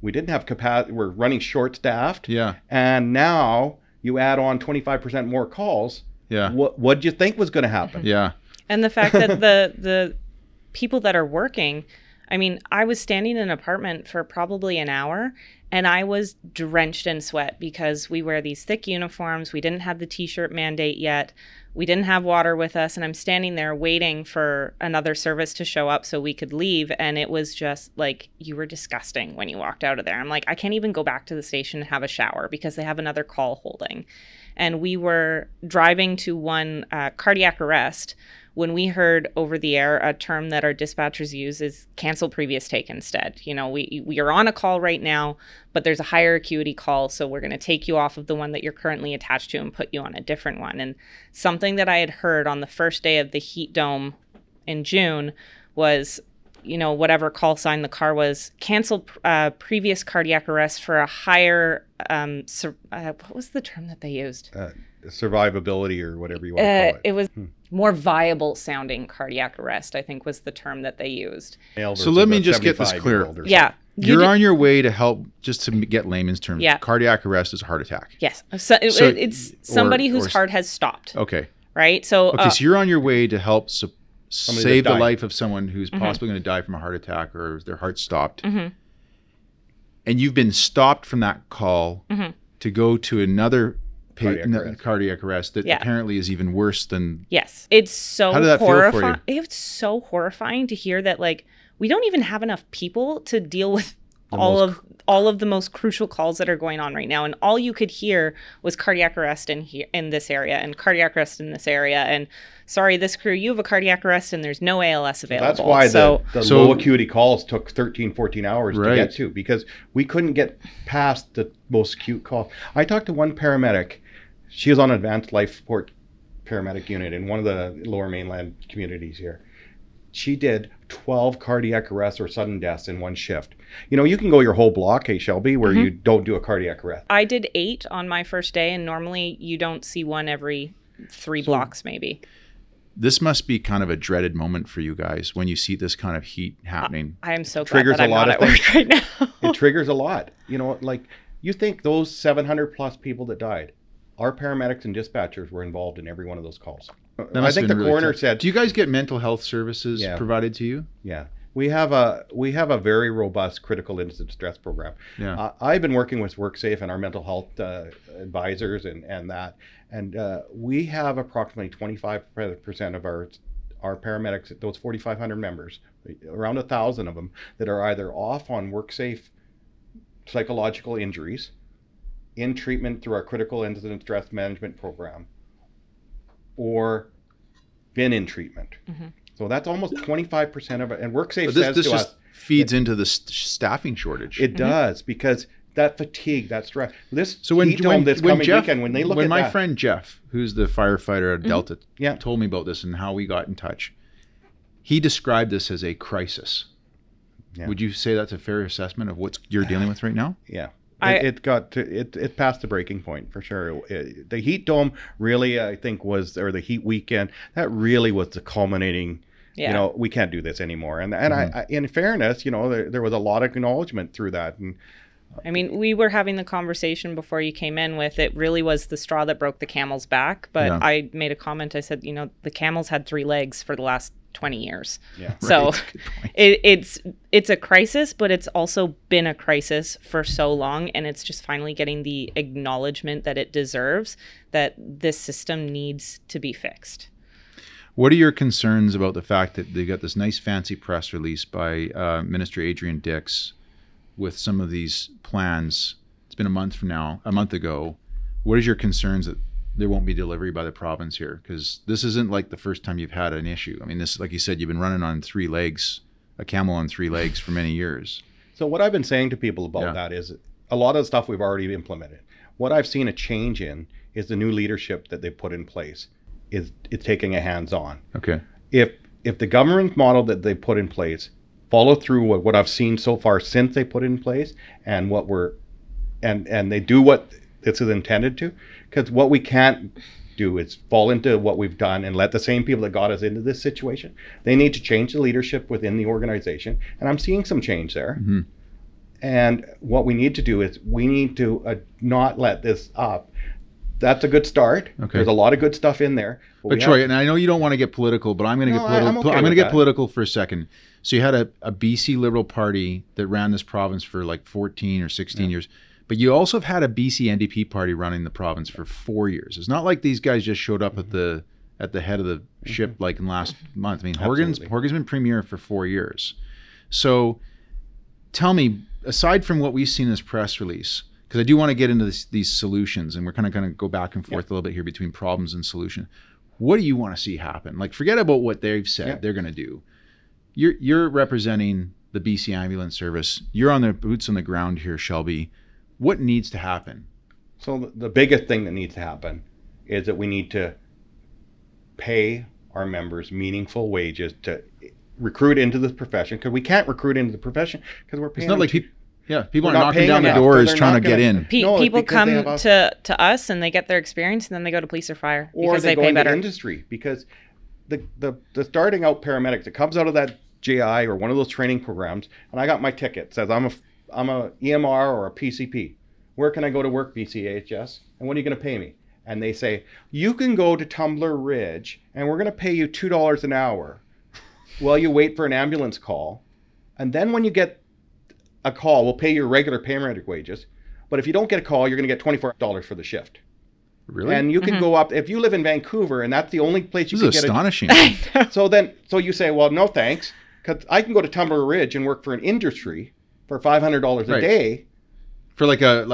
C: We didn't have capacity. We're running short-staffed.
A: Yeah.
C: And now you add on 25% more calls.
A: Yeah.
C: What did you think was going to happen?
A: Yeah.
B: And the fact that the people that are working, I mean, I was standing in an apartment for probably an hour and I was drenched in sweat because we wear these thick uniforms. We didn't have the t-shirt mandate yet. We didn't have water with us. And I'm standing there waiting for another service to show up so we could leave. And it was just like, you were disgusting when you walked out of there. I'm like, I can't even go back to the station and have a shower because they have another call holding. And we were driving to one cardiac arrest when we heard over the air a term that our dispatchers use is cancel previous take instead. You know, we are on a call right now, but there's a higher acuity call, so we're going to take you off of the one that you're currently attached to and put you on a different one. And something that I had heard on the first day of the heat dome in June was, you know, whatever call sign the car was, canceled previous cardiac arrest for a higher, what was the term that they used?
C: Survivability or whatever you want to call it.
B: It was more viable sounding cardiac arrest, I think was the term that they used.
A: So let me just get this clear.
B: Yeah.
A: You're on your way to help, just to get layman's terms.
B: Yeah.
A: Cardiac arrest is a heart attack.
B: Yes. So it's somebody whose heart has stopped.
A: Okay.
B: Right? So
A: so you're on your way to help save the
C: died.
A: life of someone who's possibly going to die from a heart attack or their heart stopped. And you've been stopped from that call to go to another cardiac arrest that apparently is even worse than...
B: Yes. It's so
A: How did that feel for you?
B: It's so horrifying to hear that, like, we don't even have enough people to deal with all of the most crucial calls that are going on right now. And all you could hear was cardiac arrest in this area and cardiac arrest in this area. And sorry, this crew, you have a cardiac arrest and there's no ALS available.
C: That's why the low acuity calls took 13, 14 hours to get to, because we couldn't get past the most acute call. I talked to one paramedic. She was on advanced life support paramedic unit in one of the lower mainland communities here. She did 12 cardiac arrests or sudden deaths in one shift. You know, you can go your whole block, hey, Shelby, where you don't do a cardiac arrest.
B: I did 8 on my first day, and normally you don't see one every 3 blocks maybe.
A: This must be kind of a dreaded moment for you guys when you see this kind of heat happening.
B: I am so glad
C: Triggers
B: that I'm
C: a lot
B: not
C: of
B: at work right now.
C: It triggers a lot. You know, like you think those 700 plus people that died, our paramedics and dispatchers were involved in every one of those calls. I think the coroner said,
A: do you guys get mental health services provided to you?
C: Yeah. We have a very robust critical incident stress program.
A: Yeah.
C: I've been working with WorkSafe and our mental health advisors and we have approximately 25% of our paramedics, those 4,500 members, around 1,000 of them, that are either off on WorkSafe psychological injuries, in treatment through our critical incident stress management program, or been in treatment. Mm-hmm. So that's almost 25% of it. And WorkSafe says
A: this
C: to
A: just
C: us,
A: feeds into the staffing shortage.
C: It does, because that fatigue, that stress.
A: So when my
C: that,
A: friend Jeff, who's the firefighter at Delta, told me about this and how we got in touch, he described this as a crisis. Yeah. Would you say that's a fair assessment of what you're dealing with right now?
C: Yeah. It passed the breaking point for sure. The heat dome really, I think, or the heat weekend, that really was the culminating. You know, we can't do this anymore. And I, in fairness, you know, there was a lot of acknowledgement through that. And
B: I mean, we were having the conversation before you came in with it really was the straw that broke the camel's back. But I made a comment. I said, you know, the camel's had 3 legs for the last 20 years. Yeah. So it's a crisis, but it's also been a crisis for so long. And it's just finally getting the acknowledgement that it deserves, that this system needs to be fixed.
A: What are your concerns about the fact that they got this nice fancy press release by Minister Adrian Dix with some of these plans? It's been a month ago. What is your concerns that there won't be delivery by the province here? Because this isn't like the first time you've had an issue. I mean, this, like you said, you've been running on 3 legs, a camel on 3 legs for many years.
C: So what I've been saying to people about that is a lot of the stuff we've already implemented. What I've seen a change in is the new leadership that they put in place. Is taking a hands-on. Okay. If the government model that they put in place follow through what I've seen so far since they put it in place, and and they do what this is intended to, because what we can't do is fall into what we've done and let the same people that got us into this situation. They need to change the leadership within the organization, and I'm seeing some change there. Mm-hmm. And what we need to do is we need to not let this up. That's a good start. Okay. There's a lot of good stuff in there.
A: But Troy, and I know you don't want to get political, but I'm going to get political. I'm going to get political for a second. So you had a BC Liberal Party that ran this province for like 14 or 16 years, but you also have had a BC NDP party running the province for 4 years. It's not like these guys just showed up at the head of the ship like in last month. I mean, Horgan's been premier for 4 years. So tell me, aside from what we've seen in this press release, because I do want to get into these solutions, and we're kind of going to go back and forth a little bit here between problems and solution. What do you want to see happen? Like, forget about what they've said they're going to do. You're representing the BC Ambulance Service. You're on the boots on the ground here, Shelby. What needs to happen?
C: So the biggest thing that needs to happen is that we need to pay our members meaningful wages to recruit into this profession, because we can't recruit into the profession because we're paying.
A: It's not like people. Yeah, people are knocking down the doors trying to get in.
B: People come to us and they get their experience, and then they go to police or fire because they pay better.
C: Or they go into industry, because the starting out paramedics that comes out of that JI or one of those training programs, and I got my ticket, it says I'm a EMR or a PCP. Where can I go to work, BCAHS? And what are you going to pay me? And they say, you can go to Tumbler Ridge and we're going to pay you $2 an hour while you wait for an ambulance call. And then when you get a call, we'll pay your regular paramedic wages. But if you don't get a call, you're going to get $24 for the shift.
A: Really?
C: And you can go up, if you live in Vancouver and that's the only place you can get
A: astonishing.
C: So you say, well, no thanks, because I can go to Tumbler Ridge and work for an industry for $500 a day.
A: For like a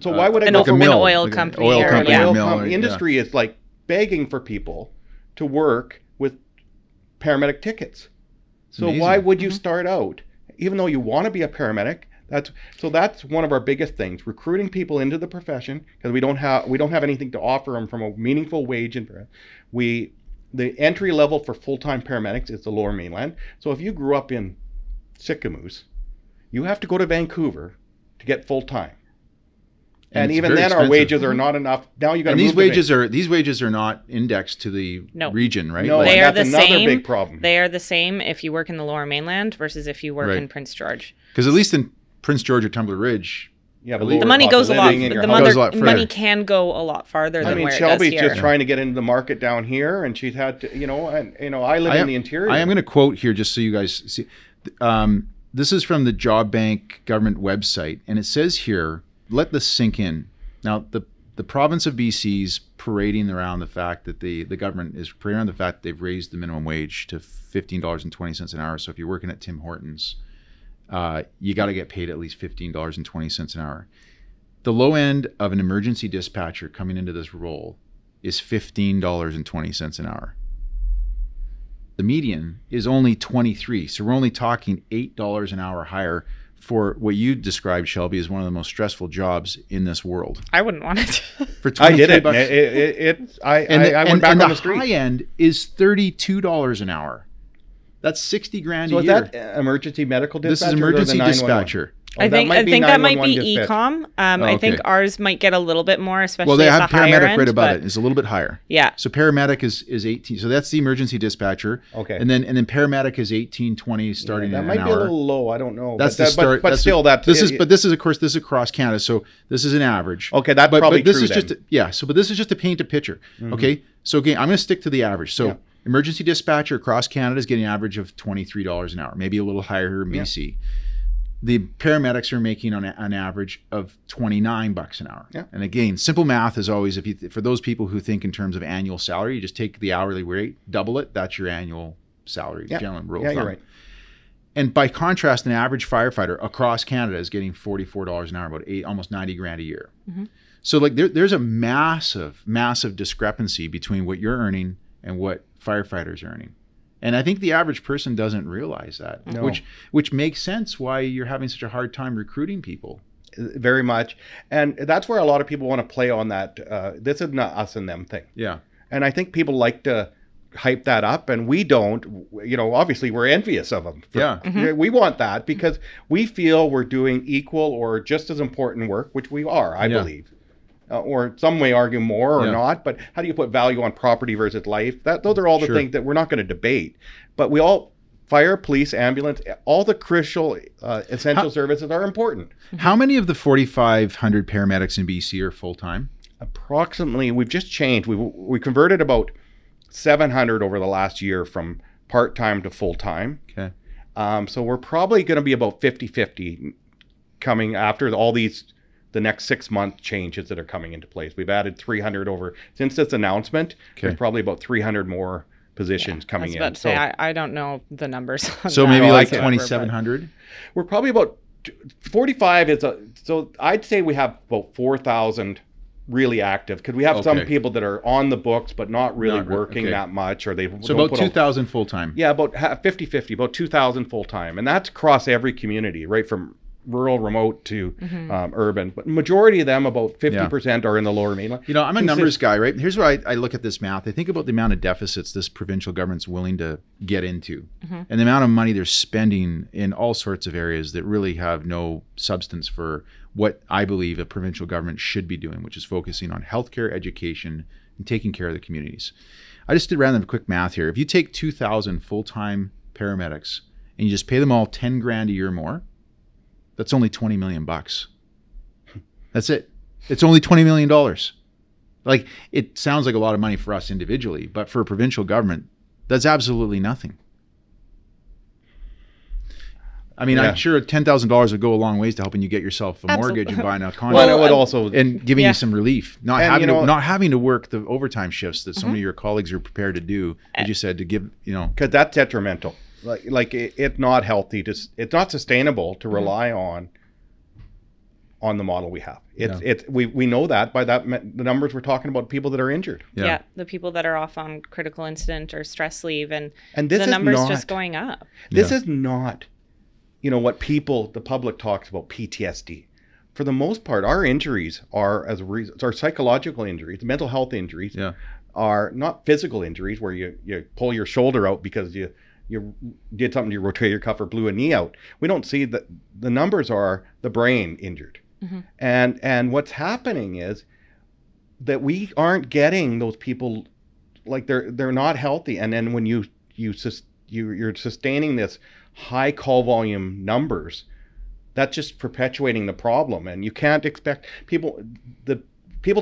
C: so why would I
B: go
C: for
B: an oil company?
C: Industry is like begging for people to work with paramedic tickets. So why would you start out, even though you want to be a paramedic? That's one of our biggest things: recruiting people into the profession, because we don't have anything to offer them from a meaningful wage. The entry level for full-time paramedics is the Lower Mainland. So if you grew up in Sicamous, you have to go to Vancouver to get full-time. And
A: it's
C: even
A: very
C: then, our
A: expensive.
C: wages are not enough. Now you got to
A: And
C: move
A: these wages are not indexed to the
B: No.
A: region, right?
C: No,
A: Like,
B: They are
C: that's
B: the
C: another
B: same.
C: big problem.
B: They are the same if you work in the Lower Mainland versus if you work
A: Right.
B: in Prince George.
A: because at least in Prince George or Tumbler Ridge,
C: Yeah,
A: The
B: The money goes a lot.
A: Goes a lot
B: Money
A: further.
B: can go a lot farther
C: I
B: than
C: mean,
B: where
C: Shelby's
B: it does here.
C: just trying to get into the market down here, and she's had to, I live in the interior.
A: I am going to quote here just so you guys see. This is from the Job Bank government website, and it says here, let this sink in. Now, the province of BC's parading around the fact that the government is parading around the fact that they've raised the minimum wage to $15.20 an hour. So if you're working at Tim Hortons, you got to get paid at least $15.20 an hour. The low end of an emergency dispatcher coming into this role is $15.20 an hour. The median is only 23, so we're only talking $8 an hour higher for what you described, Shelby, as one of the most stressful jobs in this world.
B: I wouldn't want it.
A: For
C: I did it.
A: $23,
C: I went back on the street.
A: high end is $32 an hour. That's $60 grand
C: So
A: a
C: is
A: year.
C: that emergency medical dispatcher?
A: This is
C: or the
A: emergency
C: 911?
A: dispatcher.
B: I think that might be
C: 911 dispatch.
B: ecom. I think
A: okay.
B: ours might get a little bit more, especially
A: Well, they
B: at
A: have
B: the higher
A: paramedic
B: end,
A: right above
B: but-
A: it. It's a little bit higher.
B: Yeah.
A: So paramedic is 18. So that's the emergency dispatcher.
C: Okay.
A: And then paramedic is 18.20 starting
C: that
A: an
C: might
A: hour.
C: be a little low. I don't know.
A: That's
C: but
A: the start.
C: But still,
A: this is of course this is across Canada. So this is an average.
C: Okay, that's
A: but
C: probably
A: this
C: true
A: is
C: then.
A: just but this is just to paint a picture. Okay. So again, I'm going to stick to the average. So
C: Yeah.
A: emergency dispatcher across Canada is getting an average of $23 an hour, maybe a little higher here in BC. The paramedics are making on an average of $29 an hour.
C: Yeah.
A: And again, simple math is always, for those people who think in terms of annual salary, you just take the hourly rate, double it, that's your annual salary.
C: Yeah.
A: General rule of
C: Yeah,
A: thumb.
C: you're right.
A: And by contrast, an average firefighter across Canada is getting $44 an hour, about almost 90 grand a year.
B: Mm-hmm.
A: So like there's a massive, massive discrepancy between what you're earning and what firefighters are earning. And I think the average person doesn't realize that,
C: No.
A: which makes sense why you're having such a hard time recruiting people.
C: Very much. And that's where a lot of people want to play on that. This is not us and them thing.
A: Yeah.
C: And I think people like to hype that up, and we don't. Obviously we're envious of them.
A: Yeah.
C: We want that because we feel we're doing equal or just as important work, which we are, I believe. Or some may argue more or not, but how do you put value on property versus life? Those are all the things that we're not going to debate. But we all, fire, police, ambulance, all the crucial essential services are important.
A: How many of the 4,500 paramedics in BC are full-time?
C: Approximately, we've just changed. We converted about 700 over the last year from part-time to full-time.
A: Okay.
C: So we're probably going to be about 50-50 coming after all these, the next 6 month changes that are coming into place. We've added 300 over since this announcement.
A: Okay.
C: There's probably about 300 more positions coming in.
B: I was about to say, I don't know the numbers. On
A: So
B: that
A: maybe like
B: whatsoever, but-
A: 2,700?
C: We're probably about 45 so I'd say we have about 4,000 really active, because we have some people that are on the books but not really working that much, or they
A: So about 2,000 full-time.
C: Yeah, about 50-50, about 2,000 full-time. And that's across every community, right from rural, remote to urban. But majority of them, about 50% are in the Lower Mainland.
A: I'm a numbers guy, right? Here's where I look at this math. I think about the amount of deficits this provincial government's willing to get into and the amount of money they're spending in all sorts of areas that really have no substance for what I believe a provincial government should be doing, which is focusing on healthcare, education, and taking care of the communities. I just did random quick math here. If you take 2,000 full-time paramedics and you just pay them all 10 grand a year more, that's only $20 million. That's it. It's only $20 million. Like, it sounds like a lot of money for us individually, but for a provincial government, that's absolutely nothing. I mean, I'm sure $10,000 would go a long ways to helping you get yourself a mortgage and buying a condo.
C: Well, it would also
A: and giving you some relief, not having to work the overtime shifts that so many of your colleagues are prepared to do. As you said, to give
C: because that's detrimental. Like it's not healthy. It's not sustainable to rely on the model we have. We know that by the numbers we're talking about, people that are injured.
B: Yeah, the people that are off on critical incident or stress leave, and
C: this
B: the
C: is
B: numbers
C: not,
B: just going up.
C: This is not, what the public talks about, PTSD. For the most part, our injuries are our psychological injuries, mental health injuries, are not physical injuries where you pull your shoulder out because you did something to your rotator cuff or blew a knee out. We don't see that. The numbers are the brain injured. And what's happening is that we aren't getting those people, like they're not healthy. And then when you're sustaining this high call volume numbers, that's just perpetuating the problem. And you can't expect people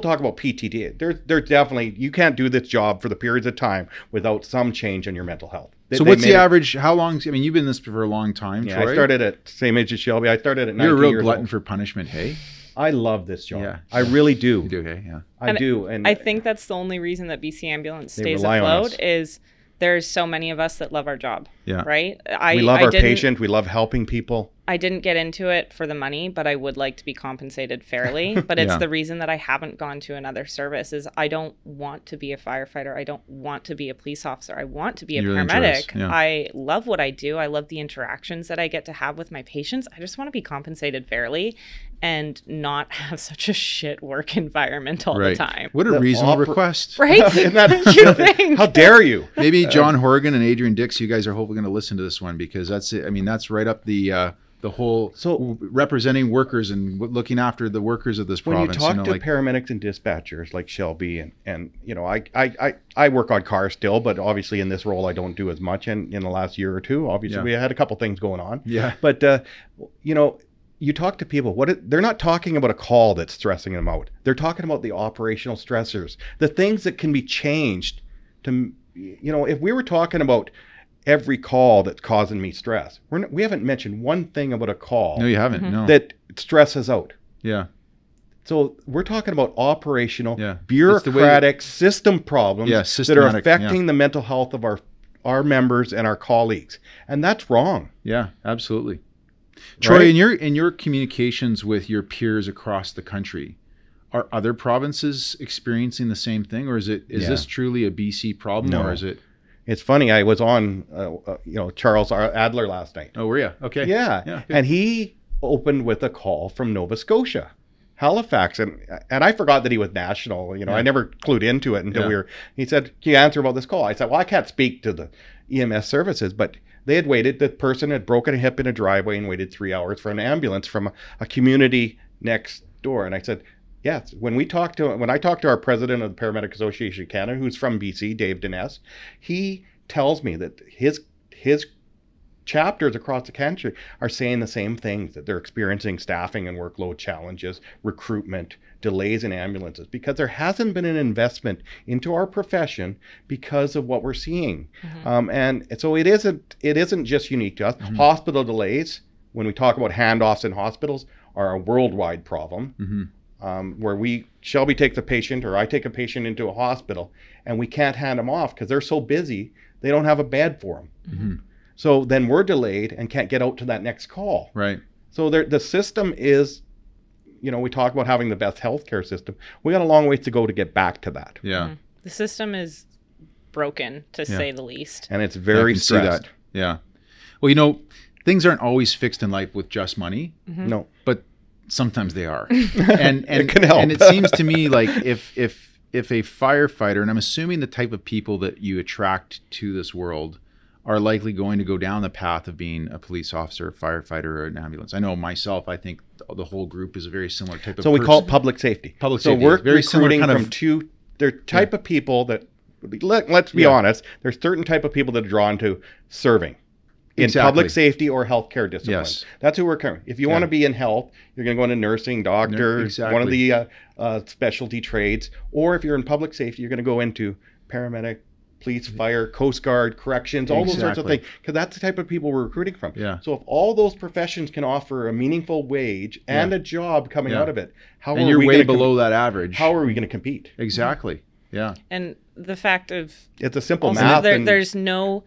C: talk about PTD. They're definitely, you can't do this job for the periods of time without some change in your mental health.
A: So what's the average? How long? I mean, you've been in this for a long time.
C: Yeah,
A: Troy.
C: I started at same age as Shelby. I started at 19
A: You're a real
C: years
A: glutton
C: old.
A: for punishment, hey?
C: I love this job.
A: Yeah.
C: I really do.
A: You do, hey? Yeah.
C: I do. And
B: I think that's the only reason that BC Ambulance stays
C: rely on us.
B: afloat is there's so many of us that love our job.
A: Yeah.
B: Right?
C: we love our patient. We love helping people.
B: I didn't get into it for the money, but I would like to be compensated fairly. But it's the reason that I haven't gone to another service is I don't want to be a firefighter. I don't want to be a police officer. I want to be a paramedic.
A: Yeah.
B: I love what I do. I love the interactions that I get to have with my patients. I just want to be compensated fairly and not have such a shit work environment all the time.
A: What a reasonable request.
B: Right? You think?
C: How dare you?
A: Maybe John Horgan and Adrian Dix, you guys are hopefully going to listen to this one because that's it. I mean, that's right up the whole representing workers and looking after the workers of this province.
C: When you talk to paramedics and dispatchers like Shelby and you know, I work on cars still, but obviously in this role I don't do as much. And in the last year or two, obviously we had a couple things going on. Yeah. But you know, you talk to people, they're not talking about a call that's stressing them out. They're talking about the operational stressors, the things that can be changed to, you know, if we were talking about every call that's causing me stress, we haven't mentioned one thing about a call.
A: No, you haven't. No.
C: That stresses out.
A: Yeah.
C: So we're talking about operational, bureaucratic system problems that are affecting the mental health of our members and our colleagues. And that's wrong.
A: Yeah, absolutely. Troy, in your communications with your peers across the country, are other provinces experiencing the same thing, or is this truly a BC problem, or is it?
C: It's funny. I was on, Charles Adler last night.
A: Oh, were you? Okay.
C: Yeah. And he opened with a call from Nova Scotia, Halifax, and I forgot that he was national. You know, I never clued into it until he said, "Can you answer about this call?" I said, "Well, I can't speak to the EMS services, but they had waited. The person had broken a hip in a driveway and waited 3 hours for an ambulance from a community next door." And I said, yes, when I talked to our president of the Paramedic Association of Canada, who's from BC, Dave Diness, he tells me that his chapters across the country are saying the same things, that they're experiencing staffing and workload challenges, recruitment, delays in ambulances, because there hasn't been an investment into our profession because of what we're seeing. And so it isn't just unique to us. Hospital delays, when we talk about handoffs in hospitals, are a worldwide problem. Where Shelby takes a patient or I take a patient into a hospital and we can't hand them off because they're so busy, they don't have a bed for them. So then we're delayed and can't get out to that next call.
A: Right.
C: So the system is, you know, we talk about having the best healthcare system. We got a long ways to go to get back to that.
A: Yeah.
B: The system is broken, to say the least.
C: And it's very stressed.
A: Yeah. Well, you know, things aren't always fixed in life with just money.
C: No.
A: But sometimes they are. And
C: it can help.
A: And it seems to me like if a firefighter, and I'm assuming the type of people that you attract to this world are likely going to go down the path of being a police officer, a firefighter, or an ambulance. I know myself, I think the whole group is a very similar type of person.
C: So we call it public safety.
A: Public safety.
C: So we're
A: very
C: recruiting from they're type of people that, let's be honest, there's certain type of people that are drawn to serving in public safety or healthcare disciplines.
A: Yes.
C: That's who we're covering. If you want to be in health, you're going to go into nursing, doctor, one of the specialty trades. Or if you're in public safety, you're going to go into paramedic, police, fire, Coast Guard, corrections, all those sorts of things. Because that's the type of people we're recruiting from.
A: Yeah.
C: So if all those professions can offer a meaningful wage and a job coming out of it,
A: and you're way below that average.
C: How are we going to compete?
A: Exactly. Yeah.
B: And the fact of
C: it's a simple math.
B: There's no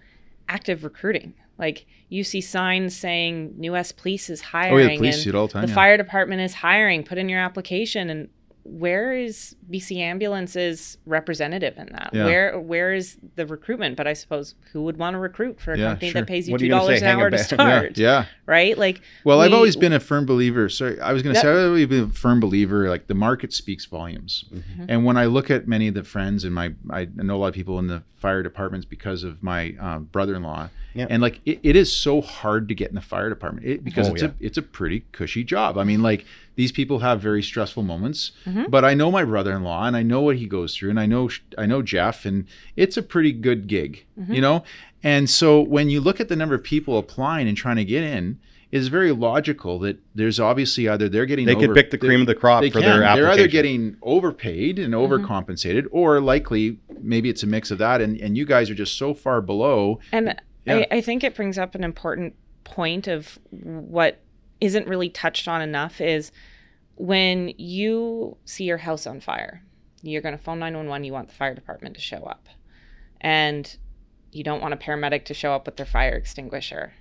B: active recruiting. Like you see signs saying New West Police is hiring.
A: Oh, yeah, the police see it all the time.
B: The fire department is hiring. Put in your application. And where is BC Ambulance's representative in that?
A: Yeah.
B: Where is the recruitment? But I suppose who would want to recruit for a company that pays you
C: $2
B: an hour to start?
A: Yeah.
B: Right? Like,
A: well, I've always been a firm believer. Sorry, I was going to say I've always been a firm believer. Like the market speaks volumes. And when I look at many of the friends and I know a lot of people in the fire departments because of my brother-in-law,
C: Yeah.
A: And like it is so hard to get in the fire department because it's a pretty cushy job. I mean, like these people have very stressful moments, but I know my brother-in-law and I know what he goes through, and I know Jeff, and it's a pretty good gig, you know? And so when you look at the number of people applying and trying to get in, it's very logical that there's obviously either they could
C: pick the cream of the crop for their application.
A: They're either getting overpaid and overcompensated, or likely maybe it's a mix of that, and you guys are just so far below.
B: And I think it brings up an important point of what isn't really touched on enough is when you see your house on fire, you're going to phone 911, you want the fire department to show up. And you don't want a paramedic to show up with their fire extinguisher.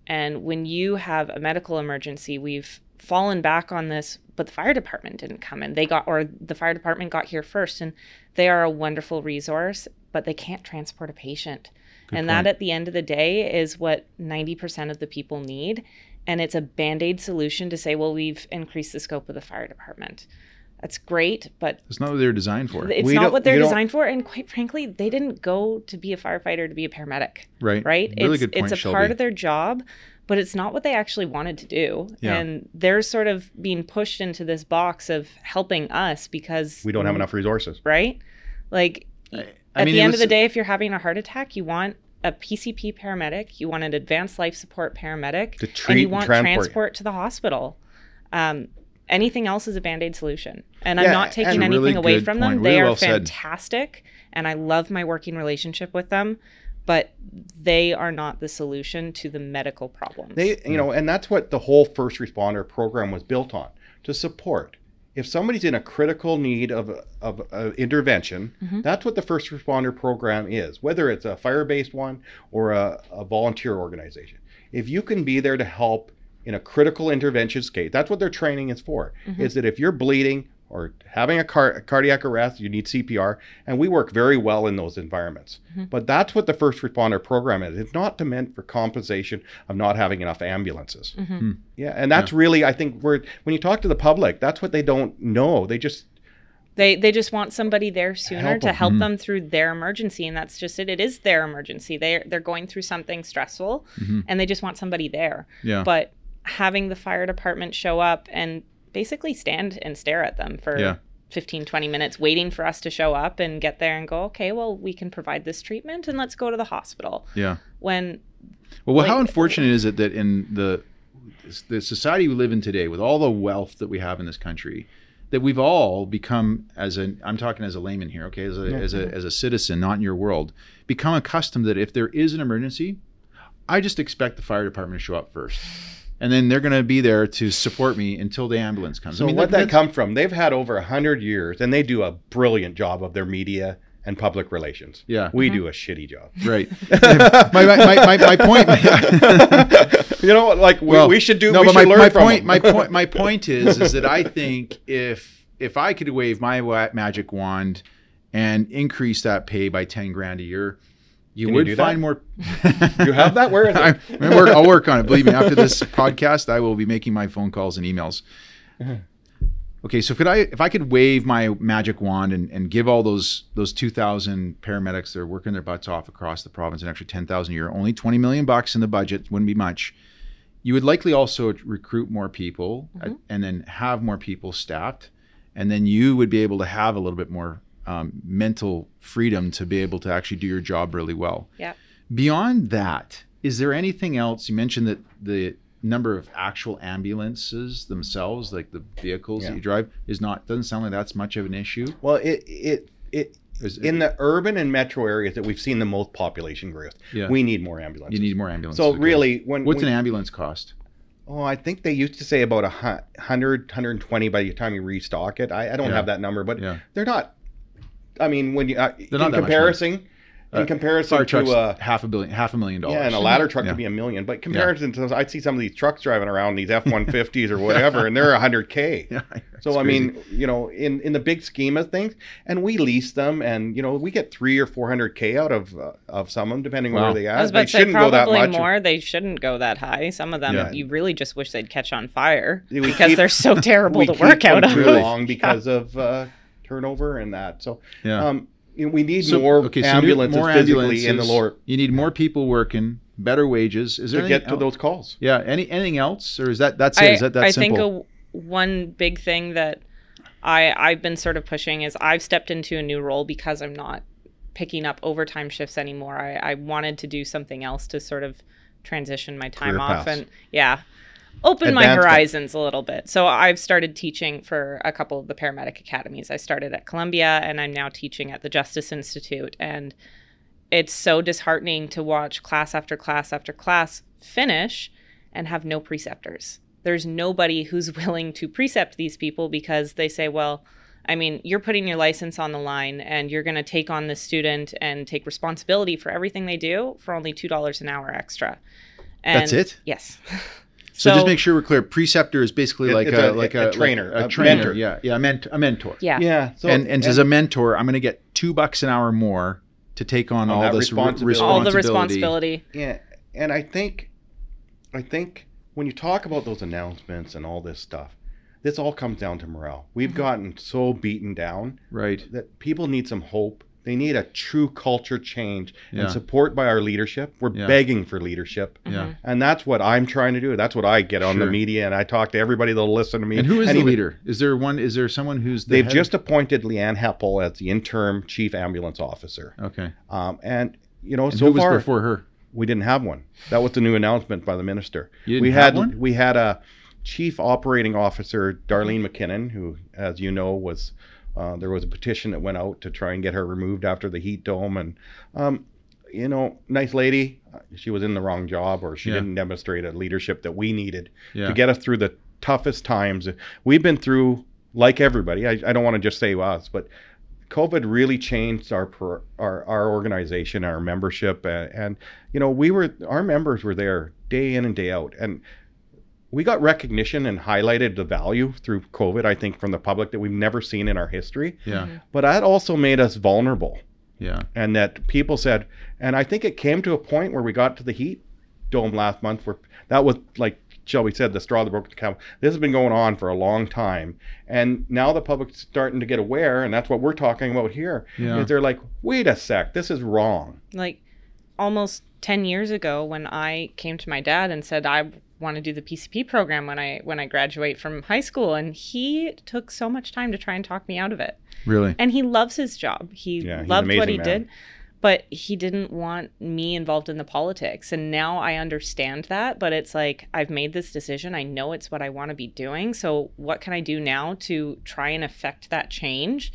B: And when you have a medical emergency, we've fallen back on this, but the fire department didn't come in. The fire department got here first, and they are a wonderful resource, but they can't transport a patient. Good and point. That at the end of the day is what 90% of the people need. And it's a Band-Aid solution to say, well, we've increased the scope of the fire department. That's great, but
A: it's not what they're designed for.
B: It's not what they're designed for. And quite frankly, they didn't go to be a firefighter to be a paramedic.
A: Right.
B: Really
A: good point,
B: it's a
A: Shelby.
B: Part of their job, but it's not what they actually wanted to do. Yeah. And they're sort of being pushed into this box of helping us because
C: we don't have enough resources.
B: Right? Like at the end of the day, if you're having a heart attack, you want a PCP paramedic, you want an advanced life support paramedic,
C: to treat
B: and you want transport to the hospital. Anything else is a Band-Aid solution. And I'm not taking anything really away from them. They are fantastic. And I love my working relationship with them. But they are not the solution to the medical problems.
C: And that's what the whole first responder program was built on, to support. If somebody's in a critical need of intervention, that's what the first responder program is, whether it's a fire-based one or a volunteer organization. If you can be there to help in a critical intervention case, that's what their training is for, is that if you're bleeding or having a cardiac arrest, you need CPR, and we work very well in those environments. But that's what the first responder program is. It's not meant for compensation of not having enough ambulances. Yeah, and that's really, I think, when you talk to the public, that's what they don't know. They just
B: want somebody there sooner to help them through their emergency, and that's just it. It is their emergency. They're going through something stressful, and they just want somebody there.
A: Yeah.
B: But having the fire department show up and basically stand and stare at them for 15, 20 minutes, waiting for us to show up and get there and go, okay, well, we can provide this treatment and let's go to the hospital.
A: Yeah.
B: How
A: unfortunate is it that in the society we live in today, with all the wealth that we have in this country, that we've all become, I'm talking as a layman here, okay, as a citizen, not in your world, become accustomed that if there is an emergency, I just expect the fire department to show up first. And then they're going to be there to support me until the ambulance comes.
C: So where'd that come from? They've had over 100 years, and they do a brilliant job of their media and public relations.
A: Yeah.
C: We do a shitty job.
A: Right. my point.
C: We should do. No, we should learn from them.
A: My point is that I think if I could wave my magic wand and increase that pay by $10,000 a year, you would find more.
C: You have that? Where is it?
A: I'll work on it. Believe me, after this podcast, I will be making my phone calls and emails. Okay, so if I could wave my magic wand and give all those 2,000 paramedics that are working their butts off across the province an extra $10,000 a year, only $20 million in the budget, wouldn't be much. You would likely also recruit more people and then have more people staffed, and then you would be able to have a little bit more mental freedom to be able to actually do your job really well.
B: Yeah.
A: Beyond that, is there anything else? You mentioned that the number of actual ambulances themselves, like the vehicles that you drive, doesn't sound like that's much of an issue.
C: Well, it in the urban and metro areas that we've seen the most population growth, we need more ambulances.
A: You need more ambulances.
C: So really,
A: what's an ambulance cost?
C: Oh, I think they used to say about 100, 120 by the time you restock it. I don't have that number, but they're not. I mean, when you in comparison
A: fire trucks,
C: to
A: $500,000.
C: Yeah, and a ladder truck could be $1 million. But comparison to, I'd see some of these trucks driving around, these F-150s or whatever, and they're $100K.
A: Yeah,
C: so
A: crazy.
C: I mean, in the big scheme of things, and we lease them, and we get $300,000 or $400K out of some of them, depending on where they are.
B: I was about to say probably more. They shouldn't go that high. Some of them, you really just wish they'd catch on fire because they're so terrible to work out of.
C: Too long because of turnover and that. So. We need more ambulances physically in the lower.
A: You need more people working better wages. Is there
C: to get
A: anything
C: to those calls.
A: Yeah. Anything else, or is that's it? Is that
B: I
A: simple?
B: think one big thing that I've been sort of pushing is I've stepped into a new role because I'm not picking up overtime shifts anymore. I wanted to do something else to sort of transition my time
C: Career
B: off
C: paths.
B: and open my
C: Advancement.
B: horizons a little bit. So I've started teaching for a couple of the paramedic academies. I started at Columbia and I'm now teaching at the Justice Institute. And it's so disheartening to watch class after class after class finish and have no preceptors. There's nobody who's willing to precept these people because they say, well, I mean, you're putting your license on the line and you're going to take on this student and take responsibility for everything they do for only $2 an hour extra. And
A: That's it?
B: Yes.
A: So just make sure we're clear. Preceptor is basically like a
C: trainer,
A: a
C: a
A: trainer.
C: mentor.
A: Yeah, a mentor.
B: Yeah.
C: Yeah. So,
A: And as a mentor, I'm going to get $2 an hour more to take on all
C: that
A: this
C: responsibility.
B: all the responsibility.
C: Yeah, and I think when you talk about those announcements and all this stuff, this all comes down to morale. We've gotten so beaten down
A: Right.
C: that people need some hope. They need a true culture change
A: Yeah.
C: and support by our leadership. We're
A: Yeah.
C: begging for leadership.
A: Yeah.
C: And that's what I'm trying to do. That's what I get on the
A: Sure.
C: media, and I talk to everybody that'll listen to me.
A: And who is the
C: even-
A: leader? Is there someone who's the
C: They've
A: head?
C: just appointed Leanne Heppel as the interim chief ambulance officer.
A: Okay.
C: And
A: And
C: so
A: who was
C: far
A: before her?
C: we didn't have one. That was the new announcement by the minister.
A: You didn't have one?
C: We had a chief operating officer, Darlene McKinnon, who, as you know, was there was a petition that went out to try and get her removed after the heat dome, and nice lady. She was in the wrong job, or she
A: Yeah.
C: didn't demonstrate a leadership that we needed
A: Yeah.
C: to get us through the toughest times we've been through. Like everybody, I don't want to just say us, but COVID really changed our organization, our membership, and our members were there day in and day out, and we got recognition and highlighted the value through COVID, I think, from the public that we've never seen in our history.
A: Yeah.
C: But that also made us vulnerable,
A: Yeah.
C: and that people said, and I think it came to a point where we got to the heat dome last month where that was, like Shelby said, the straw that broke the camel's. This has been going on for a long time, and now the public's starting to get aware, and that's what we're talking about here.
A: Yeah.
C: Is they're like, wait a sec, this is wrong.
B: Like almost 10 years ago when I came to my dad and said, I want to do the PCP program when I graduate from high school. And he took so much time to try and talk me out of it.
A: Really?
B: And he loves his job. He
C: Yeah, he's an
B: loved what
C: amazing
B: he
C: man.
B: did, but he didn't want me involved in the politics. And now I understand that, but it's like, I've made this decision. I know it's what I want to be doing. So what can I do now to try and affect that change?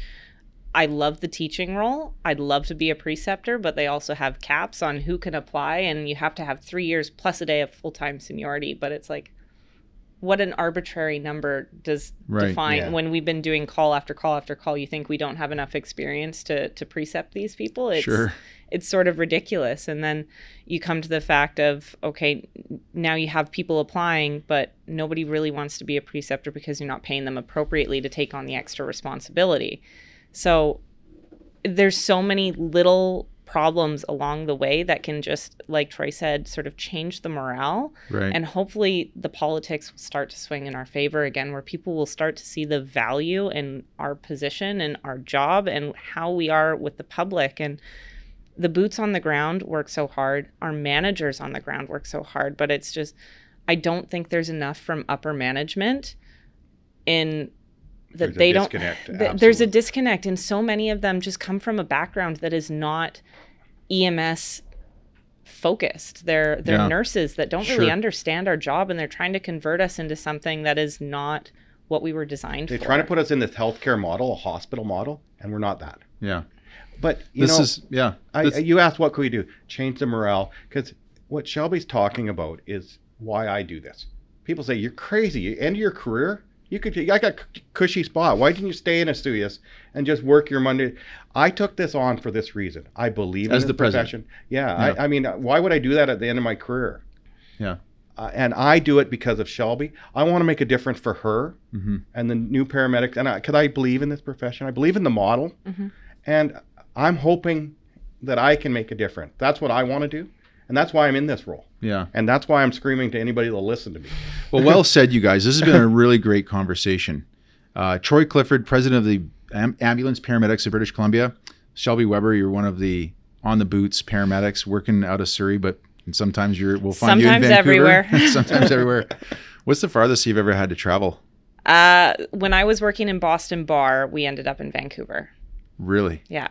B: I love the teaching role. I'd love to be a preceptor, but they also have caps on who can apply, and you have to have 3 years plus a day of full-time seniority. But it's like, what an arbitrary number does define
C: Yeah.
B: when we've been doing call after call after call. You think we don't have enough experience to precept these people?
A: Sure.
B: It's sort of ridiculous. And then you come to the fact of, okay, now you have people applying, but nobody really wants to be a preceptor because you're not paying them appropriately to take on the extra responsibility. So there's so many little problems along the way that can just, like Troy said, sort of change the morale.
A: Right.
B: And hopefully the politics will start to swing in our favor again, where people will start to see the value in our position and our job and how we are with the public. And the boots on the ground work so hard. Our managers on the ground work so hard. But it's just, I don't think there's enough from upper management in that they don't. There's a disconnect, and so many of them just come from a background that is not EMS focused. They're nurses that don't really understand our job, and they're trying to convert us into something that is not what we were designed for.
C: They're trying to put us in this healthcare model, a hospital model, and we're not that.
A: Yeah.
C: But
A: You
C: asked what could we do? Change the morale, because what Shelby's talking about is why I do this. People say, you're crazy. You end your career. I got a cushy spot. Why didn't you stay in Asturias and just work your Monday? I took this on for this reason. I believe in this profession. Yeah. I mean, why would I do that at the end of my career?
A: Yeah.
C: And I do it because of Shelby. I want to make a difference for her and the new paramedics. And because I believe in this profession, I believe in the model, and I'm hoping that I can make a difference. That's what I want to do, and that's why I'm in this role.
A: Yeah.
C: And that's why I'm screaming to anybody that'll listen to me.
A: Well said, you guys. This has been a really great conversation. Troy Clifford, president of the Ambulance Paramedics of British Columbia. Shelby Weber, you're one of the on the boots paramedics working out of Surrey, but And sometimes we'll find you in Vancouver.
B: Everywhere.
A: Sometimes everywhere. What's the farthest you've ever had to travel?
B: When I was working in Boston Bar, we ended up in Vancouver.
A: Really?
B: Yeah.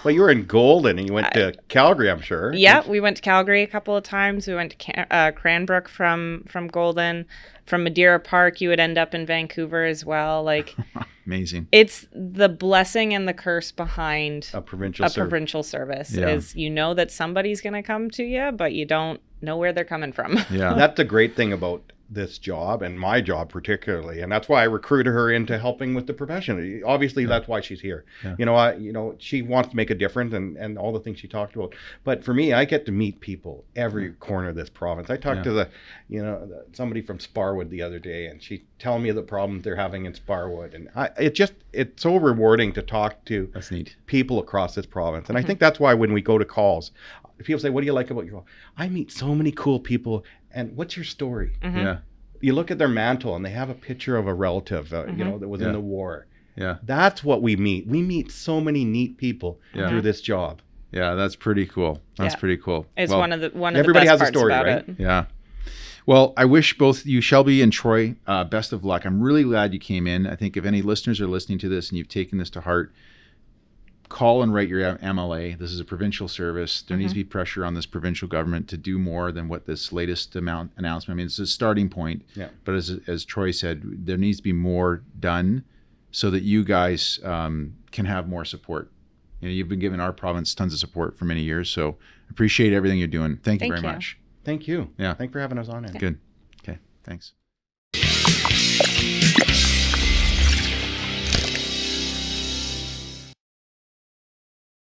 C: Well, you were in Golden and you went to Calgary, I'm sure.
B: Yeah, we went to Calgary a couple of times. We went to Cranbrook from Golden. From Madeira Park, you would end up in Vancouver as well. Like,
A: amazing.
B: It's the blessing and the curse behind
C: a provincial
B: service
A: Yeah.
B: is you know that somebody's going to come to you, but you don't know where they're coming from.
A: Yeah.
C: That's the great thing about this job and my job particularly, and that's why I recruited her into helping with the profession. Obviously, that's why she's here. Yeah. She wants to make a difference and all the things she talked about. But for me, I get to meet people every corner of this province. I talked to somebody from Sparwood the other day, and she telling me the problems they're having in Sparwood, and it's so rewarding to talk to
A: That's neat.
C: people across this province. And I think that's why when we go to calls, people say, "What do you like about your role?" I meet so many cool people. And what's your story?
A: Yeah.
C: You look at their mantle and they have a picture of a relative, that was in the war.
A: Yeah.
C: That's what we meet. We meet so many neat people through this job.
A: Yeah, that's pretty cool. That's pretty cool.
B: It's one of the
C: everybody
B: best
C: has
B: parts
C: a story,
B: about
C: right?
B: it.
A: Yeah. Well, I wish both you, Shelby and Troy, best of luck. I'm really glad you came in. I think if any listeners are listening to this and you've taken this to heart, call and write your MLA. This is a provincial service. There needs to be pressure on this provincial government to do more than what this latest announcement. I mean, it's a starting point.
C: Yeah.
A: But as Troy said, there needs to be more done so that you guys can have more support. You've been giving our province tons of support for many years. So appreciate everything you're doing. Thank you very much.
C: Thank you.
A: Yeah.
C: Thanks for having us on.
A: Good. Okay. Thanks.